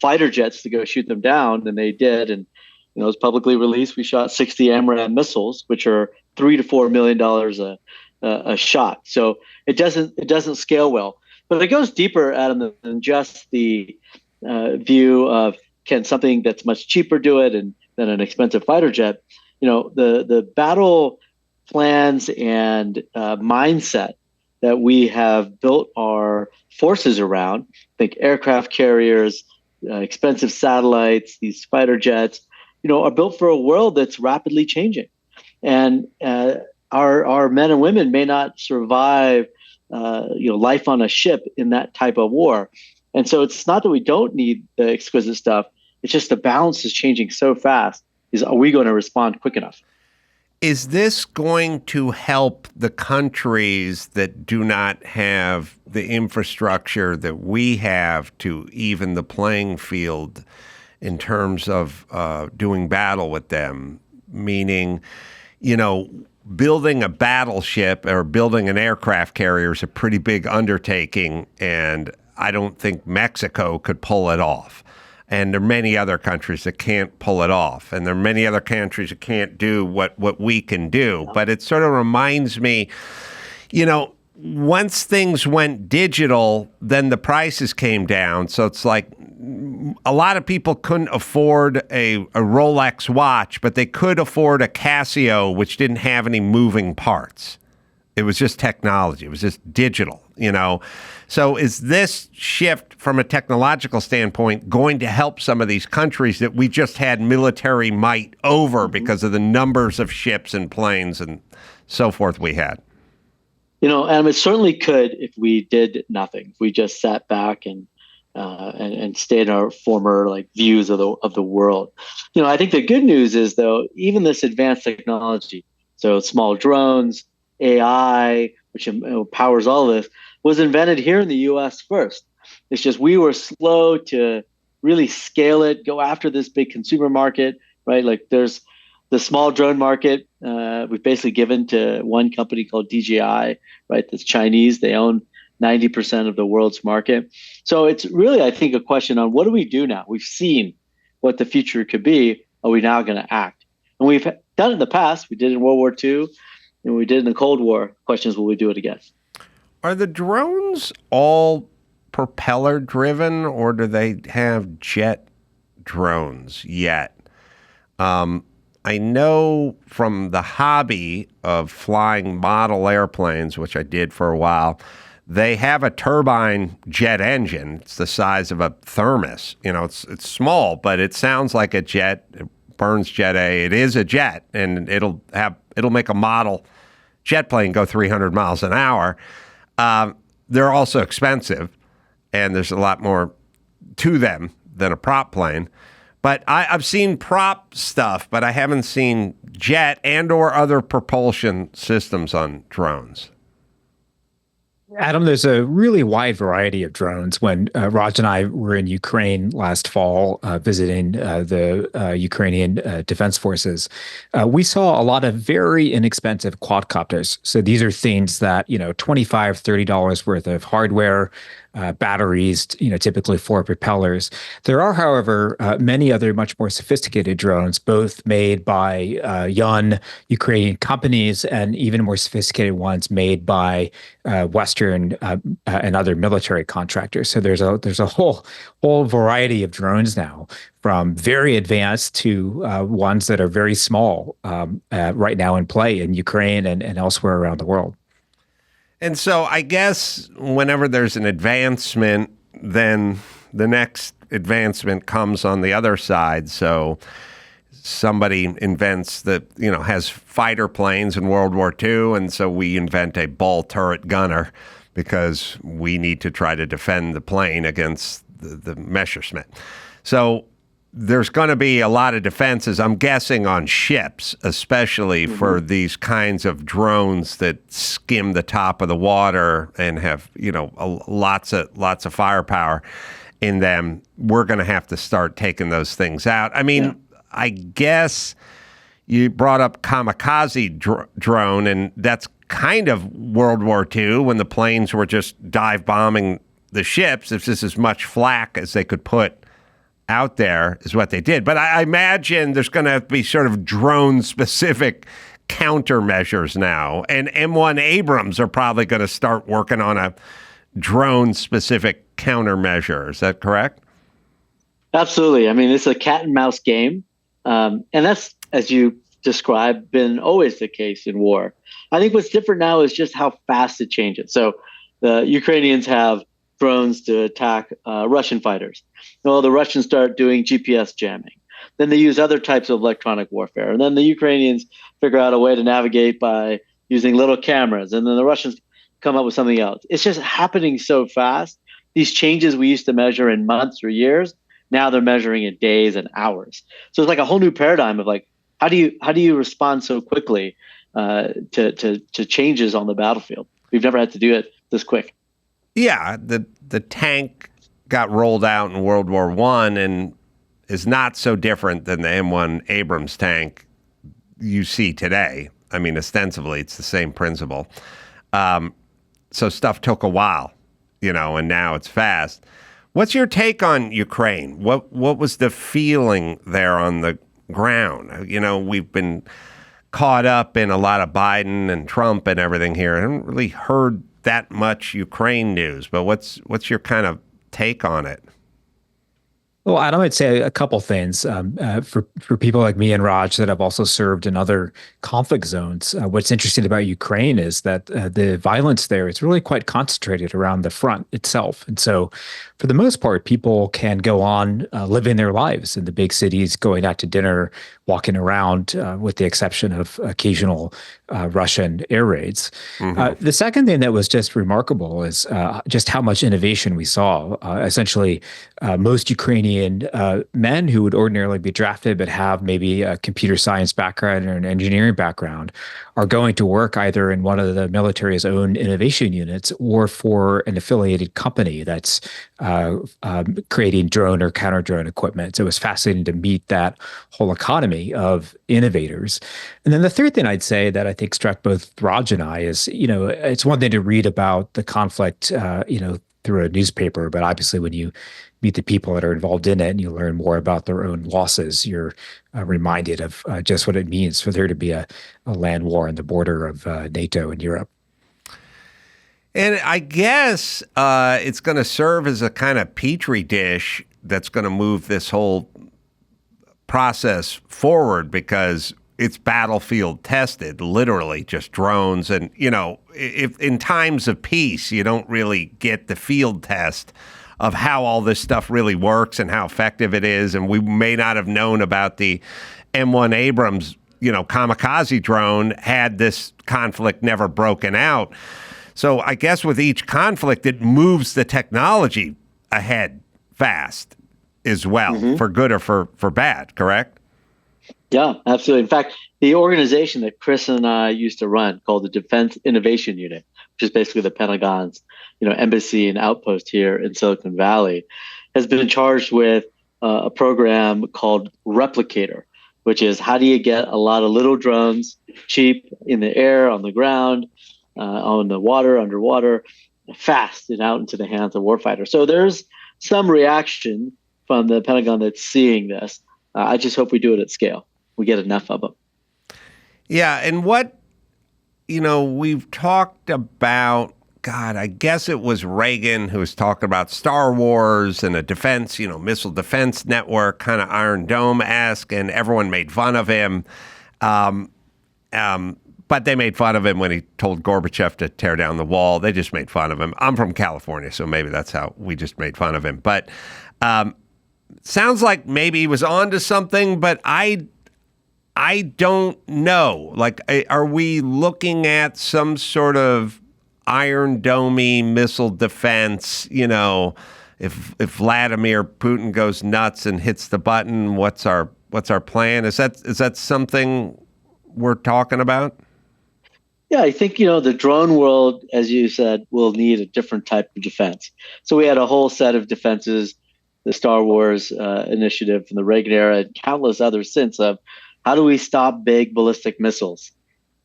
fighter jets to go shoot them down, and they did. And it was publicly released. We shot 60 AMRAAM missiles, which are $3 to $4 million a shot. So it doesn't scale well. But it goes deeper, Adam, than just the view of can something that's much cheaper do it than an expensive fighter jet. The battle plans and mindset that we have built our forces around, think aircraft carriers, expensive satellites, these fighter jets, are built for a world that's rapidly changing. And our men and women may not survive, life on a ship in that type of war. And so it's not that we don't need the exquisite stuff. It's just the balance is changing so fast. Are we going to respond quick enough? Is this going to help the countries that do not have the infrastructure that we have to even the playing field in terms of doing battle with them? Meaning, building a battleship or building an aircraft carrier is a pretty big undertaking, and I don't think Mexico could pull it off. And there are many other countries that can't pull it off. And there are many other countries that can't do what we can do. But it sort of reminds me, once things went digital, then the prices came down. So it's like a lot of people couldn't afford a Rolex watch, but they could afford a Casio, which didn't have any moving parts. It was just technology. It was just digital, So is this shift from a technological standpoint going to help some of these countries that we just had military might over because of the numbers of ships and planes and so forth we had? Adam, it certainly could if we did nothing. If we just sat back and stayed in our former views of the world. I think the good news is, though, even this advanced technology, so small drones, AI, which powers all of this, was invented here in the U.S. first. It's just we were slow to really scale it, go after this big consumer market, right? There's the small drone market. We've basically given to one company called DJI, right? That's Chinese. They own 90% of the world's market. So it's really, I think, a question on what do we do now? We've seen what the future could be. Are we now going to act? And we've done it in the past. We did it in World War II, and we did it in the Cold War. Question is, will we do it again? Are the drones all propeller driven, or do they have jet drones yet? I know from the hobby of flying model airplanes, which I did for a while, they have a turbine jet engine. It's the size of a thermos. It's small, but it sounds like a jet. It burns Jet A. It is a jet, and it'll make a model jet plane go 300 miles an hour. They're also expensive, and there's a lot more to them than a prop plane. But I've seen prop stuff, but I haven't seen jet and or other propulsion systems on drones. Adam, there's a really wide variety of drones. When Raj and I were in Ukraine last fall visiting the Ukrainian Defense Forces, we saw a lot of very inexpensive quadcopters. So these are things that, $25, $30 worth of hardware, batteries, typically 4 propellers. There are, however, many other much more sophisticated drones, both made by young Ukrainian companies and even more sophisticated ones made by Western and other military contractors. So there's a whole variety of drones now, from very advanced to ones that are very small right now in play in Ukraine and elsewhere around the world. And so I guess whenever there's an advancement, then the next advancement comes on the other side. So somebody invents has fighter planes in World War II, and so we invent a ball turret gunner because we need to try to defend the plane against the Messerschmitt. So there's going to be a lot of defenses, I'm guessing, on ships, especially for these kinds of drones that skim the top of the water and have, lots of firepower in them. We're going to have to start taking those things out. I mean, I guess you brought up kamikaze drone, and that's kind of World War II when the planes were just dive bombing the ships. It's just as much flak as they could put out there is what they did. But I imagine there's going to have to be sort of drone-specific countermeasures now. And M1 Abrams are probably going to start working on a drone-specific countermeasure. Is that correct? Absolutely. I mean, it's a cat and mouse game. And that's, as you described, been always the case in war. I think what's different now is just how fast it changes. So the Ukrainians have drones to attack Russian fighters. Well, the Russians start doing GPS jamming. Then they use other types of electronic warfare. And then the Ukrainians figure out a way to navigate by using little cameras. And then the Russians come up with something else. It's just happening so fast. These changes we used to measure in months or years, now they're measuring in days and hours. So it's like a whole new paradigm of like, how do you respond so quickly to changes on the battlefield? We've never had to do it this quick. Yeah, the tank got rolled out in World War I and is not so different than the M1 Abrams tank you see today. I mean, ostensibly, it's the same principle. So stuff took a while, and now it's fast. What's your take on Ukraine? What was the feeling there on the ground? We've been caught up in a lot of Biden and Trump and everything here. I haven't really heard that much Ukraine news, but what's your kind of take on it? Well, Adam, I'd say a couple things for people like me and Raj that have also served in other conflict zones. What's interesting about Ukraine is that the violence there is really quite concentrated around the front itself. And so for the most part, people can go on living their lives in the big cities, going out to dinner, walking around, with the exception of occasional Russian air raids. The second thing that was just remarkable is just how much innovation we saw. Essentially, most Ukrainian men who would ordinarily be drafted but have maybe a computer science background or an engineering background are going to work either in one of the military's own innovation units or for an affiliated company that's creating drone or counter-drone equipment. So it was fascinating to meet that whole economy of innovators. And then the third thing I'd say that I think struck both Raj and I is, it's one thing to read about the conflict, through a newspaper, but obviously when you meet the people that are involved in it and you learn more about their own losses, you're reminded of just what it means for there to be a land war on the border of NATO and Europe. And I guess it's going to serve as a kind of petri dish that's going to move this whole process forward because it's battlefield tested, literally just drones. And, if in times of peace, you don't really get the field test of how all this stuff really works and how effective it is. And we may not have known about the M1 Abrams, kamikaze drone had this conflict never broken out. So I guess with each conflict, it moves the technology ahead fast. as well, for good or for bad, correct? Yeah, absolutely. In fact, the organization that Chris and I used to run, called the Defense Innovation Unit, which is basically the Pentagon's, embassy and outpost here in Silicon Valley, has been charged with a program called Replicator, which is how do you get a lot of little drones, cheap, in the air, on the ground, on the water, underwater, fast and out into the hands of warfighters. So there's some reaction from the Pentagon that's seeing this. I just hope we do it at scale. We get enough of them. Yeah, and what, we've talked about, God, I guess it was Reagan who was talking about Star Wars and a defense, missile defense network, kind of Iron Dome-esque, and everyone made fun of him. But they made fun of him when he told Gorbachev to tear down the wall. They just made fun of him. I'm from California, so maybe that's how we just made fun of him. But sounds like maybe he was onto something, but I don't know. Like, are we looking at some sort of Iron Dome-y missile defense? If Vladimir Putin goes nuts and hits the button, what's our plan? Is that something we're talking about? Yeah, I think, the drone world, as you said, will need a different type of defense. So we had a whole set of defenses, the Star Wars initiative from the Reagan era and countless others since, of how do we stop big ballistic missiles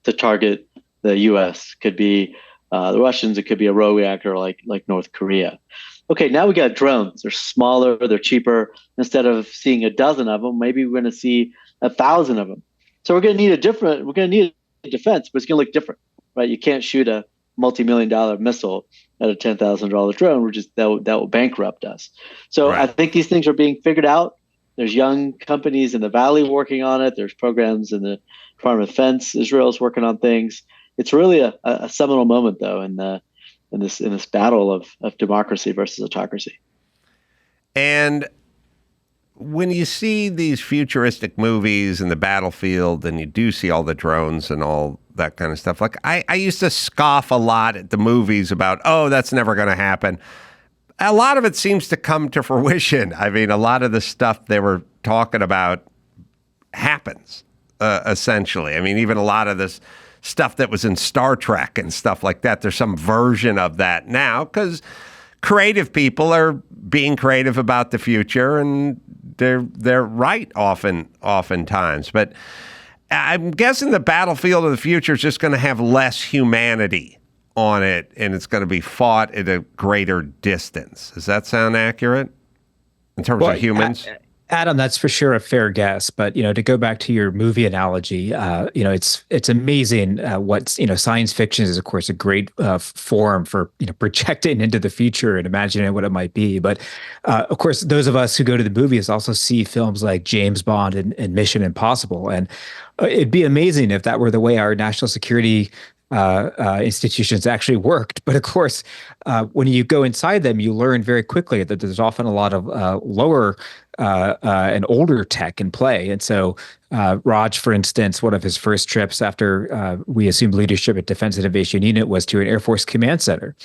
to target the U.S.? Could be the Russians, it could be a rogue reactor like North Korea. Okay, now we got drones. They're smaller, they're cheaper. Instead of seeing a dozen of them, maybe we're going to see 1,000 of them. So we're going to need a defense, but it's going to look different, right? You can't shoot a multi-million-dollar missile at a $10,000 drone, that will bankrupt us. So right. I think these things are being figured out. There's young companies in the Valley working on it. There's programs in the Department of Defense. Israel's working on things. It's really a seminal moment, though, in this battle of democracy versus autocracy. And when you see these futuristic movies in the battlefield, and you do see all the drones and all that kind of stuff, like I used to scoff a lot at the movies about, oh, that's never going to happen. A lot of it seems to come to fruition. I mean, a lot of the stuff they were talking about happens, essentially. I mean, even a lot of this stuff that was in Star Trek and stuff like that, there's some version of that now, because creative people are being creative about the future, and they're right oftentimes. But I'm guessing the battlefield of the future is just going to have less humanity on it, and it's going to be fought at a greater distance. Does that sound accurate in terms of humans? Adam, that's for sure a fair guess. But, to go back to your movie analogy, it's amazing what, science fiction is, of course, a great form for, projecting into the future and imagining what it might be. But, of course, those of us who go to the movies also see films like James Bond and Mission Impossible. And it'd be amazing if that were the way our national security institutions actually worked. But of course, when you go inside them, you learn very quickly that there's often a lot of lower and older tech in play. And so Raj, for instance, one of his first trips after we assumed leadership at Defense Innovation Unit was to an Air Force command center.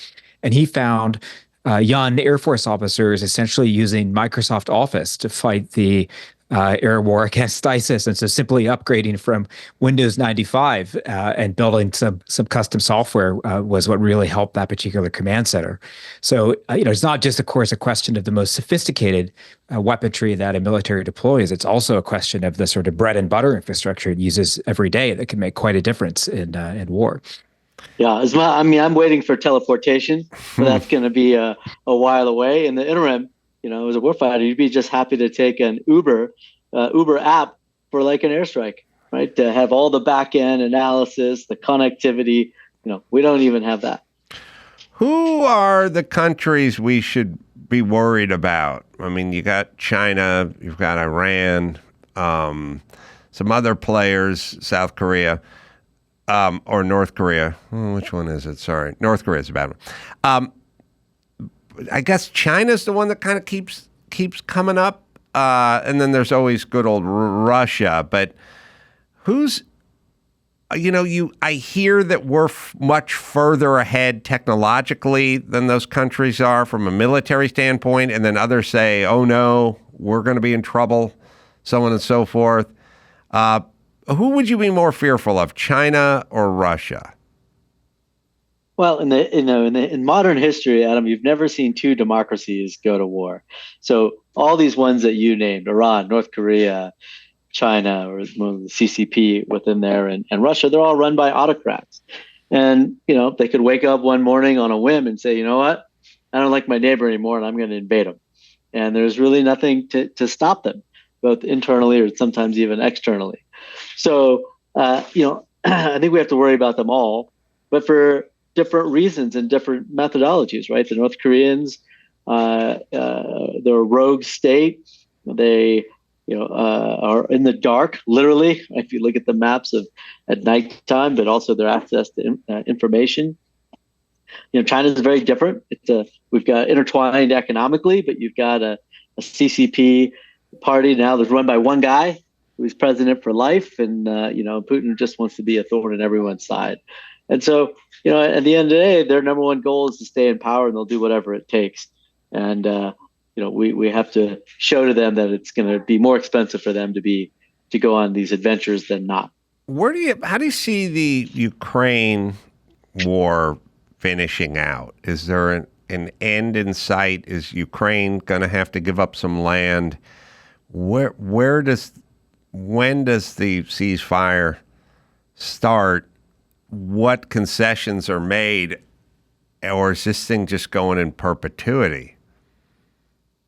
And he found young Air Force officers essentially using Microsoft Office to fight the air war against ISIS. And so simply upgrading from Windows 95 and building some custom software was what really helped that particular command center. So, it's not just, of course, a question of the most sophisticated weaponry that a military deploys. It's also a question of the sort of bread and butter infrastructure it uses every day that can make quite a difference in war. Yeah, I'm waiting for teleportation, but that's going to be a while away. In the interim, as a warfighter, you'd be just happy to take an Uber app for like an airstrike, right? To have all the back end analysis, the connectivity. We don't even have that. Who are the countries we should be worried about? I mean, you got China, you've got Iran, some other players, South Korea, or North Korea. Which one is it? Sorry, North Korea is a bad one. I guess China's the one that kind of keeps coming up, and then there's always good old Russia. But who's I hear that we're much further ahead technologically than those countries are from a military standpoint, and then others say, "Oh no, we're going to be in trouble," so on and so forth. Who would you be more fearful of, China or Russia? Well, in modern history, Adam, you've never seen two democracies go to war. So all these ones that you named, Iran, North Korea, China, or the CCP within there, and Russia, they're all run by autocrats. And, they could wake up one morning on a whim and say, you know what, I don't like my neighbor anymore and I'm going to invade them. And there's really nothing to stop them, both internally or sometimes even externally. So, I think we have to worry about them all, but for different reasons and different methodologies, right? The North Koreans, they're a rogue state. They are in the dark, literally, if you look at the maps at nighttime, but also their access to information. China is very different. We've got intertwined economically, but you've got a CCP party now that's run by one guy who's president for life, and Putin just wants to be a thorn in everyone's side. And so, at the end of the day, their number one goal is to stay in power, and they'll do whatever it takes. And we have to show to them that it's going to be more expensive for them to go on these adventures than not. How do you see the Ukraine war finishing out? Is there an end in sight? Is Ukraine going to have to give up some land? When does the ceasefire start? What concessions are made, or is this thing just going in perpetuity?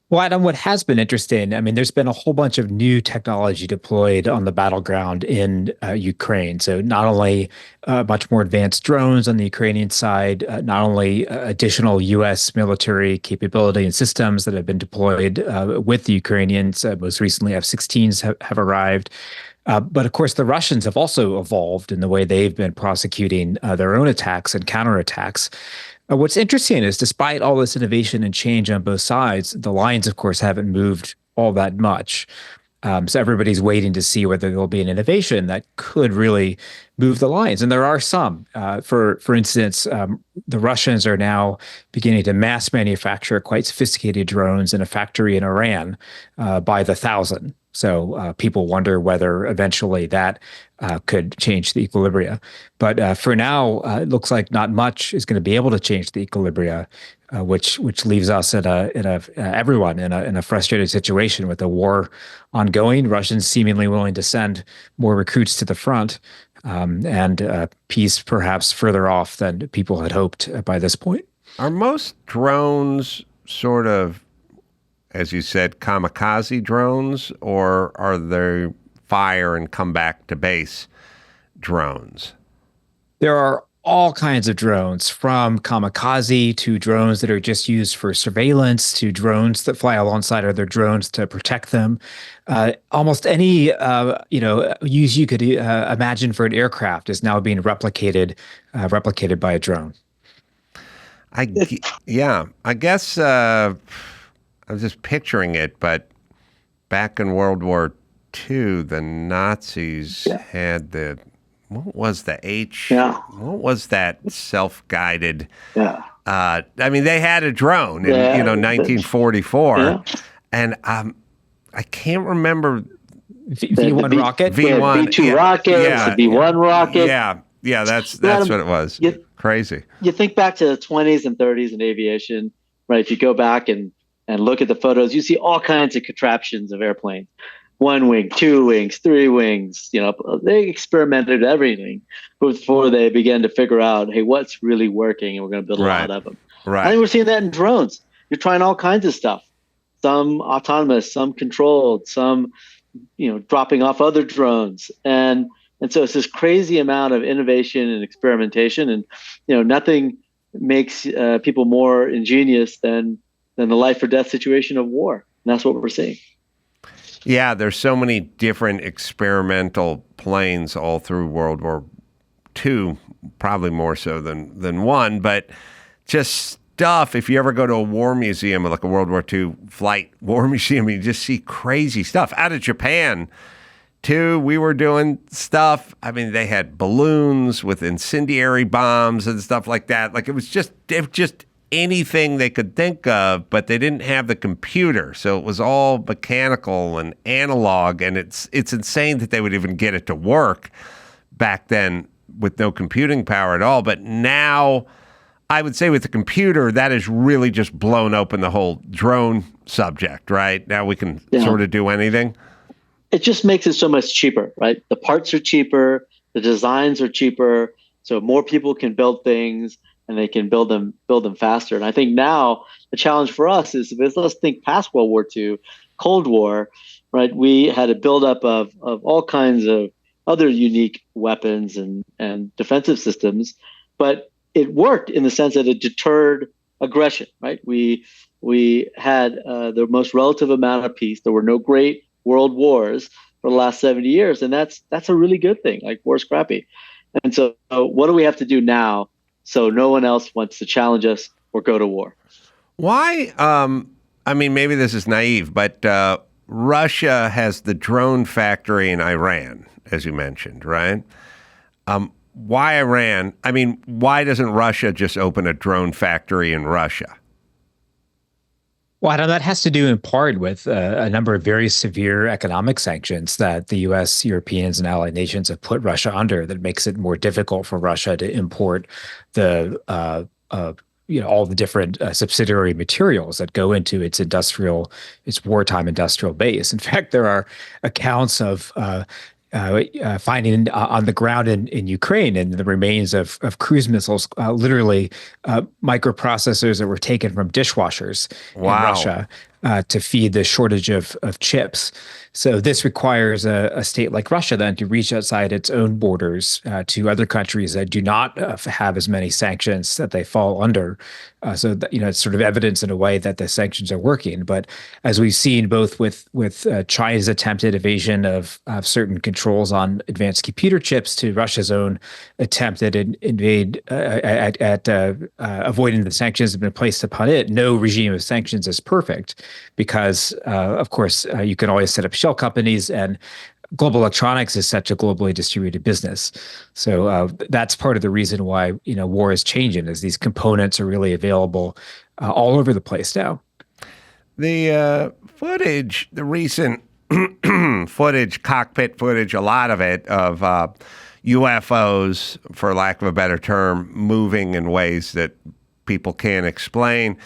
Well, Adam, what has been interesting, there's been a whole bunch of new technology deployed on the battleground in Ukraine. So not only much more advanced drones on the Ukrainian side, not only additional U.S. military capability and systems that have been deployed with the Ukrainians. Most recently, F-16s have arrived. But of course, the Russians have also evolved in the way they've been prosecuting their own attacks and counterattacks. What's interesting is, despite all this innovation and change on both sides, the lines, of course, haven't moved all that much. So everybody's waiting to see whether there'll be an innovation that could really move the lines. And there are some. For instance, the Russians are now beginning to mass manufacture quite sophisticated drones in a factory in Iran by the thousand. So people wonder whether eventually that could change the equilibria. But for now, it looks like not much is going to be able to change the equilibria, which leaves us everyone in a frustrated situation with the war ongoing. Russians seemingly willing to send more recruits to the front, and peace perhaps further off than people had hoped by this point. Are most drones sort of, as you said, kamikaze drones, or are they fire and come back to base drones? There are all kinds of drones, from kamikaze to drones that are just used for surveillance to drones that fly alongside other drones to protect them. Almost any use you could imagine for an aircraft is now being replicated by a drone. I guess I was just picturing it, but back in World War II, the Nazis had what was that self-guided? Yeah. They had a drone in 1944, and I can't remember. V1 rocket? V1. V2 rockets, V1 rocket. Yeah, that's what it was. Crazy. You think back to the 20s and 30s in aviation, right? If you go back and look at the photos, you see all kinds of contraptions of airplanes. 1 wing, 2 wings, 3 wings. They experimented everything before they began to figure out, hey, what's really working, and we're going to build a lot of them. Right. I think we're seeing that in drones. You're trying all kinds of stuff. Some autonomous, some controlled, some dropping off other drones, and so it's this crazy amount of innovation and experimentation, and nothing makes people more ingenious than the life or death situation of war. And that's what we're seeing. Yeah, there's so many different experimental planes all through World War II, probably more so than one, but just stuff. If you ever go to a war museum, like a World War II flight war museum, you just see crazy stuff. Out of Japan, too. We were doing stuff. I mean, they had balloons with incendiary bombs and stuff like that. Like it was just anything they could think of, but they didn't have the computer. So it was all mechanical and analog. And it's insane that they would even get it to work back then with no computing power at all. But now I would say with the computer, that has really just blown open the whole drone subject, right? Now we can sort of do anything. It just makes it so much cheaper, right? The parts are cheaper, the designs are cheaper, so more people can build things and they can build them faster. And I think now the challenge for us is, let's think past World War II, Cold War, right? We had a buildup of all kinds of other unique weapons and defensive systems, but it worked in the sense that it deterred aggression, right? We had the most relative amount of peace. There were no great world wars for the last 70 years. And that's a really good thing. Like, war's crappy. And so what do we have to do now so no one else wants to challenge us or go to war? Why? I mean, maybe this is naive, but Russia has the drone factory in Iran, as you mentioned, right? Why Iran? I mean, why doesn't Russia just open a drone factory in Russia? Well, Adam, that has to do in part with a number of very severe economic sanctions that the U.S., Europeans, and allied nations have put Russia under that makes it more difficult for Russia to import the all the different subsidiary materials that go into its wartime industrial base. In fact, there are accounts of finding on the ground in Ukraine and the remains of cruise missiles, literally microprocessors that were taken from dishwashers in Russia to feed the shortage of chips. So this requires a state like Russia then to reach outside its own borders to other countries that do not have as many sanctions that they fall under. So that, it's sort of evidence in a way that the sanctions are working. But as we've seen both with China's attempted evasion of certain controls on advanced computer chips to Russia's own attempt at avoiding the sanctions that have been placed upon it, no regime of sanctions is perfect because, of course, you can always set up shell companies, and global electronics is such a globally distributed business. So that's part of the reason why war is changing, is these components are really available all over the place now. The footage, the recent footage, cockpit footage, a lot of it of UFOs, for lack of a better term, moving in ways that people can't explain.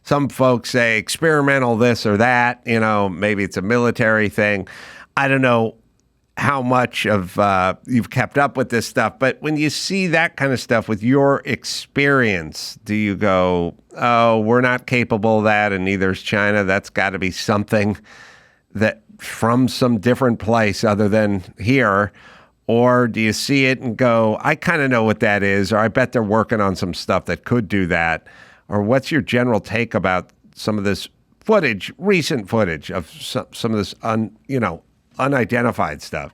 Some folks say experimental this or that, maybe it's a military thing. I don't know how much of you've kept up with this stuff, but when you see that kind of stuff with your experience, do you go, oh, we're not capable of that and neither is China? That's got to be something that from some different place other than here. Or do you see it and go, I kind of know what that is, or I bet they're working on some stuff that could do that? Or what's your general take about some of this footage, recent footage of some of this unidentified stuff?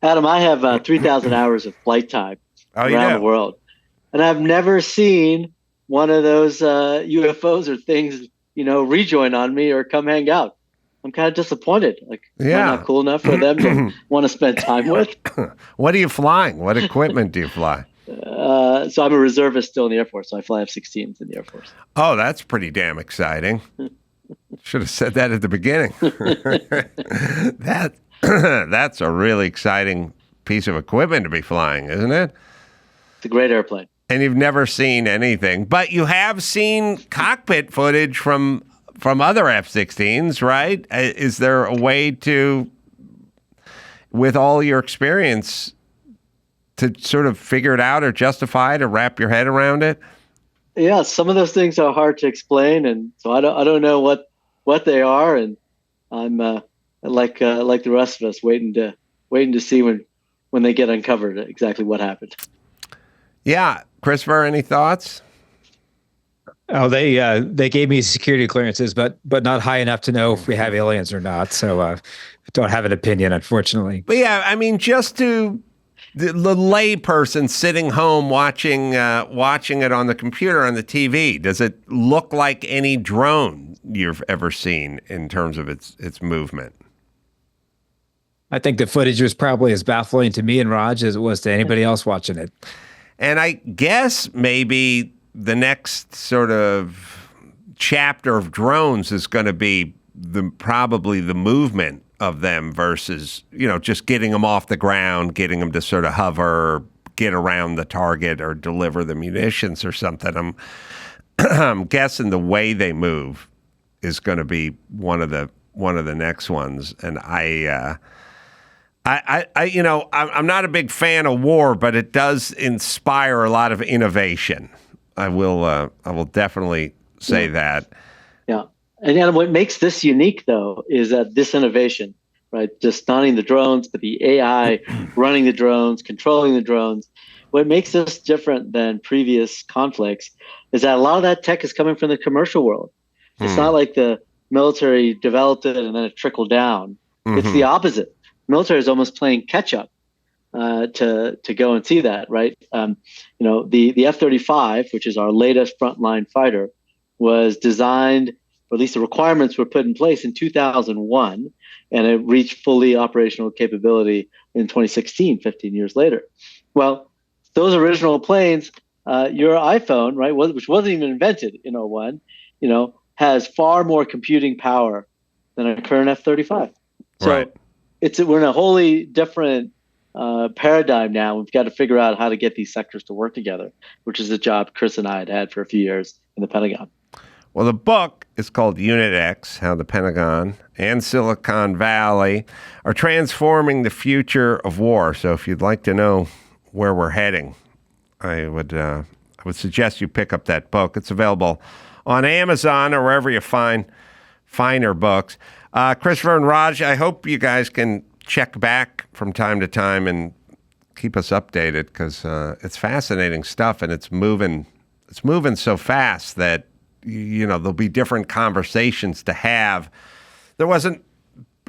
Adam, I have 3,000 hours of flight time around the world, and I've never seen one of those UFOs or things, rejoin on me or come hang out. I'm kind of disappointed. Like, am I not cool enough for them to want to spend time with? What are you flying? What equipment do you fly? So I'm a reservist still in the Air Force, so I fly F-16s in the Air Force. Oh, that's pretty damn exciting. Should have said that at the beginning. That's a really exciting piece of equipment to be flying, isn't it? It's a great airplane. And you've never seen anything, but you have seen cockpit footage from other F-16s, right? Is there a way to, with all your experience, to sort of figure it out or justify it or wrap your head around it? Yeah, some of those things are hard to explain, and so I don't know what they are, and I'm like the rest of us waiting to see when they get uncovered exactly what happened. Yeah, Christopher, any thoughts? Oh, they gave me security clearances, but not high enough to know if we have aliens or not. So don't have an opinion, unfortunately. But yeah, I mean, just to the lay person sitting home watching it on the computer, on the TV, does it look like any drone you've ever seen in terms of its movement? I think the footage was probably as baffling to me and Raj as it was to anybody else watching it. And I guess maybe the next sort of chapter of drones is going to be probably the movement of them versus, just getting them off the ground, getting them to sort of hover, get around the target or deliver the munitions or something. I'm guessing the way they move is going to be one of the next ones. And I'm not a big fan of war, but it does inspire a lot of innovation. I will definitely say that. Yeah. And Adam, what makes this unique, though, is that this innovation, right? Just not only the drones, but the AI running the drones, controlling the drones. What makes this different than previous conflicts is that a lot of that tech is coming from the commercial world. It's not like the military developed it and then it trickled down. It's the opposite. Military is almost playing catch up to go and see that, right? The F-35, which is our latest frontline fighter, was designed, or at least the requirements were put in place in 2001, and it reached fully operational capability in 2016, 15 years later. Well, those original planes, your iPhone, right, which wasn't even invented in 01, has far more computing power than a current F-35. So right. We're in a wholly different paradigm now. We've got to figure out how to get these sectors to work together, which is a job Chris and I had for a few years in the Pentagon. Well, the book is called Unit X, How the Pentagon and Silicon Valley are Transforming the Future of War. So if you'd like to know where we're heading, I would suggest you pick up that book. It's available on Amazon or wherever you find finer books. Christopher and Raj, I hope you guys can check back from time to time and keep us updated, because it's fascinating stuff, and it's moving so fast that there'll be different conversations to have. There wasn't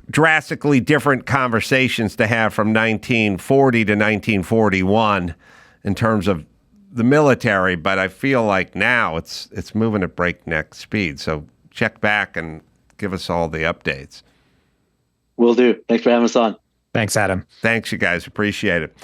drastically different conversations to have from 1940 to 1941 in terms of the military, but I feel like now it's moving at breakneck speed. So check back and give us all the updates. Will do. Thanks for having us on. Thanks, Adam. Thanks, you guys. Appreciate it.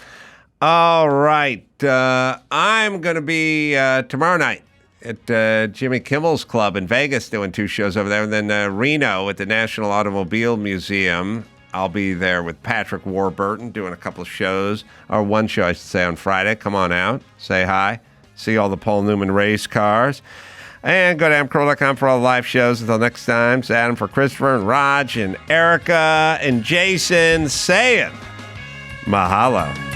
All right. I'm going to be tomorrow night at Jimmy Kimmel's Club in Vegas doing 2 shows over there. And then Reno at the National Automobile Museum. I'll be there with Patrick Warburton doing a couple of shows, or one show, I should say, on Friday. Come on out. Say hi. See all the Paul Newman race cars. And go to amcrow.com for all the live shows. Until next time, it's Adam for Christopher and Raj and Erica and Jason saying mahalo.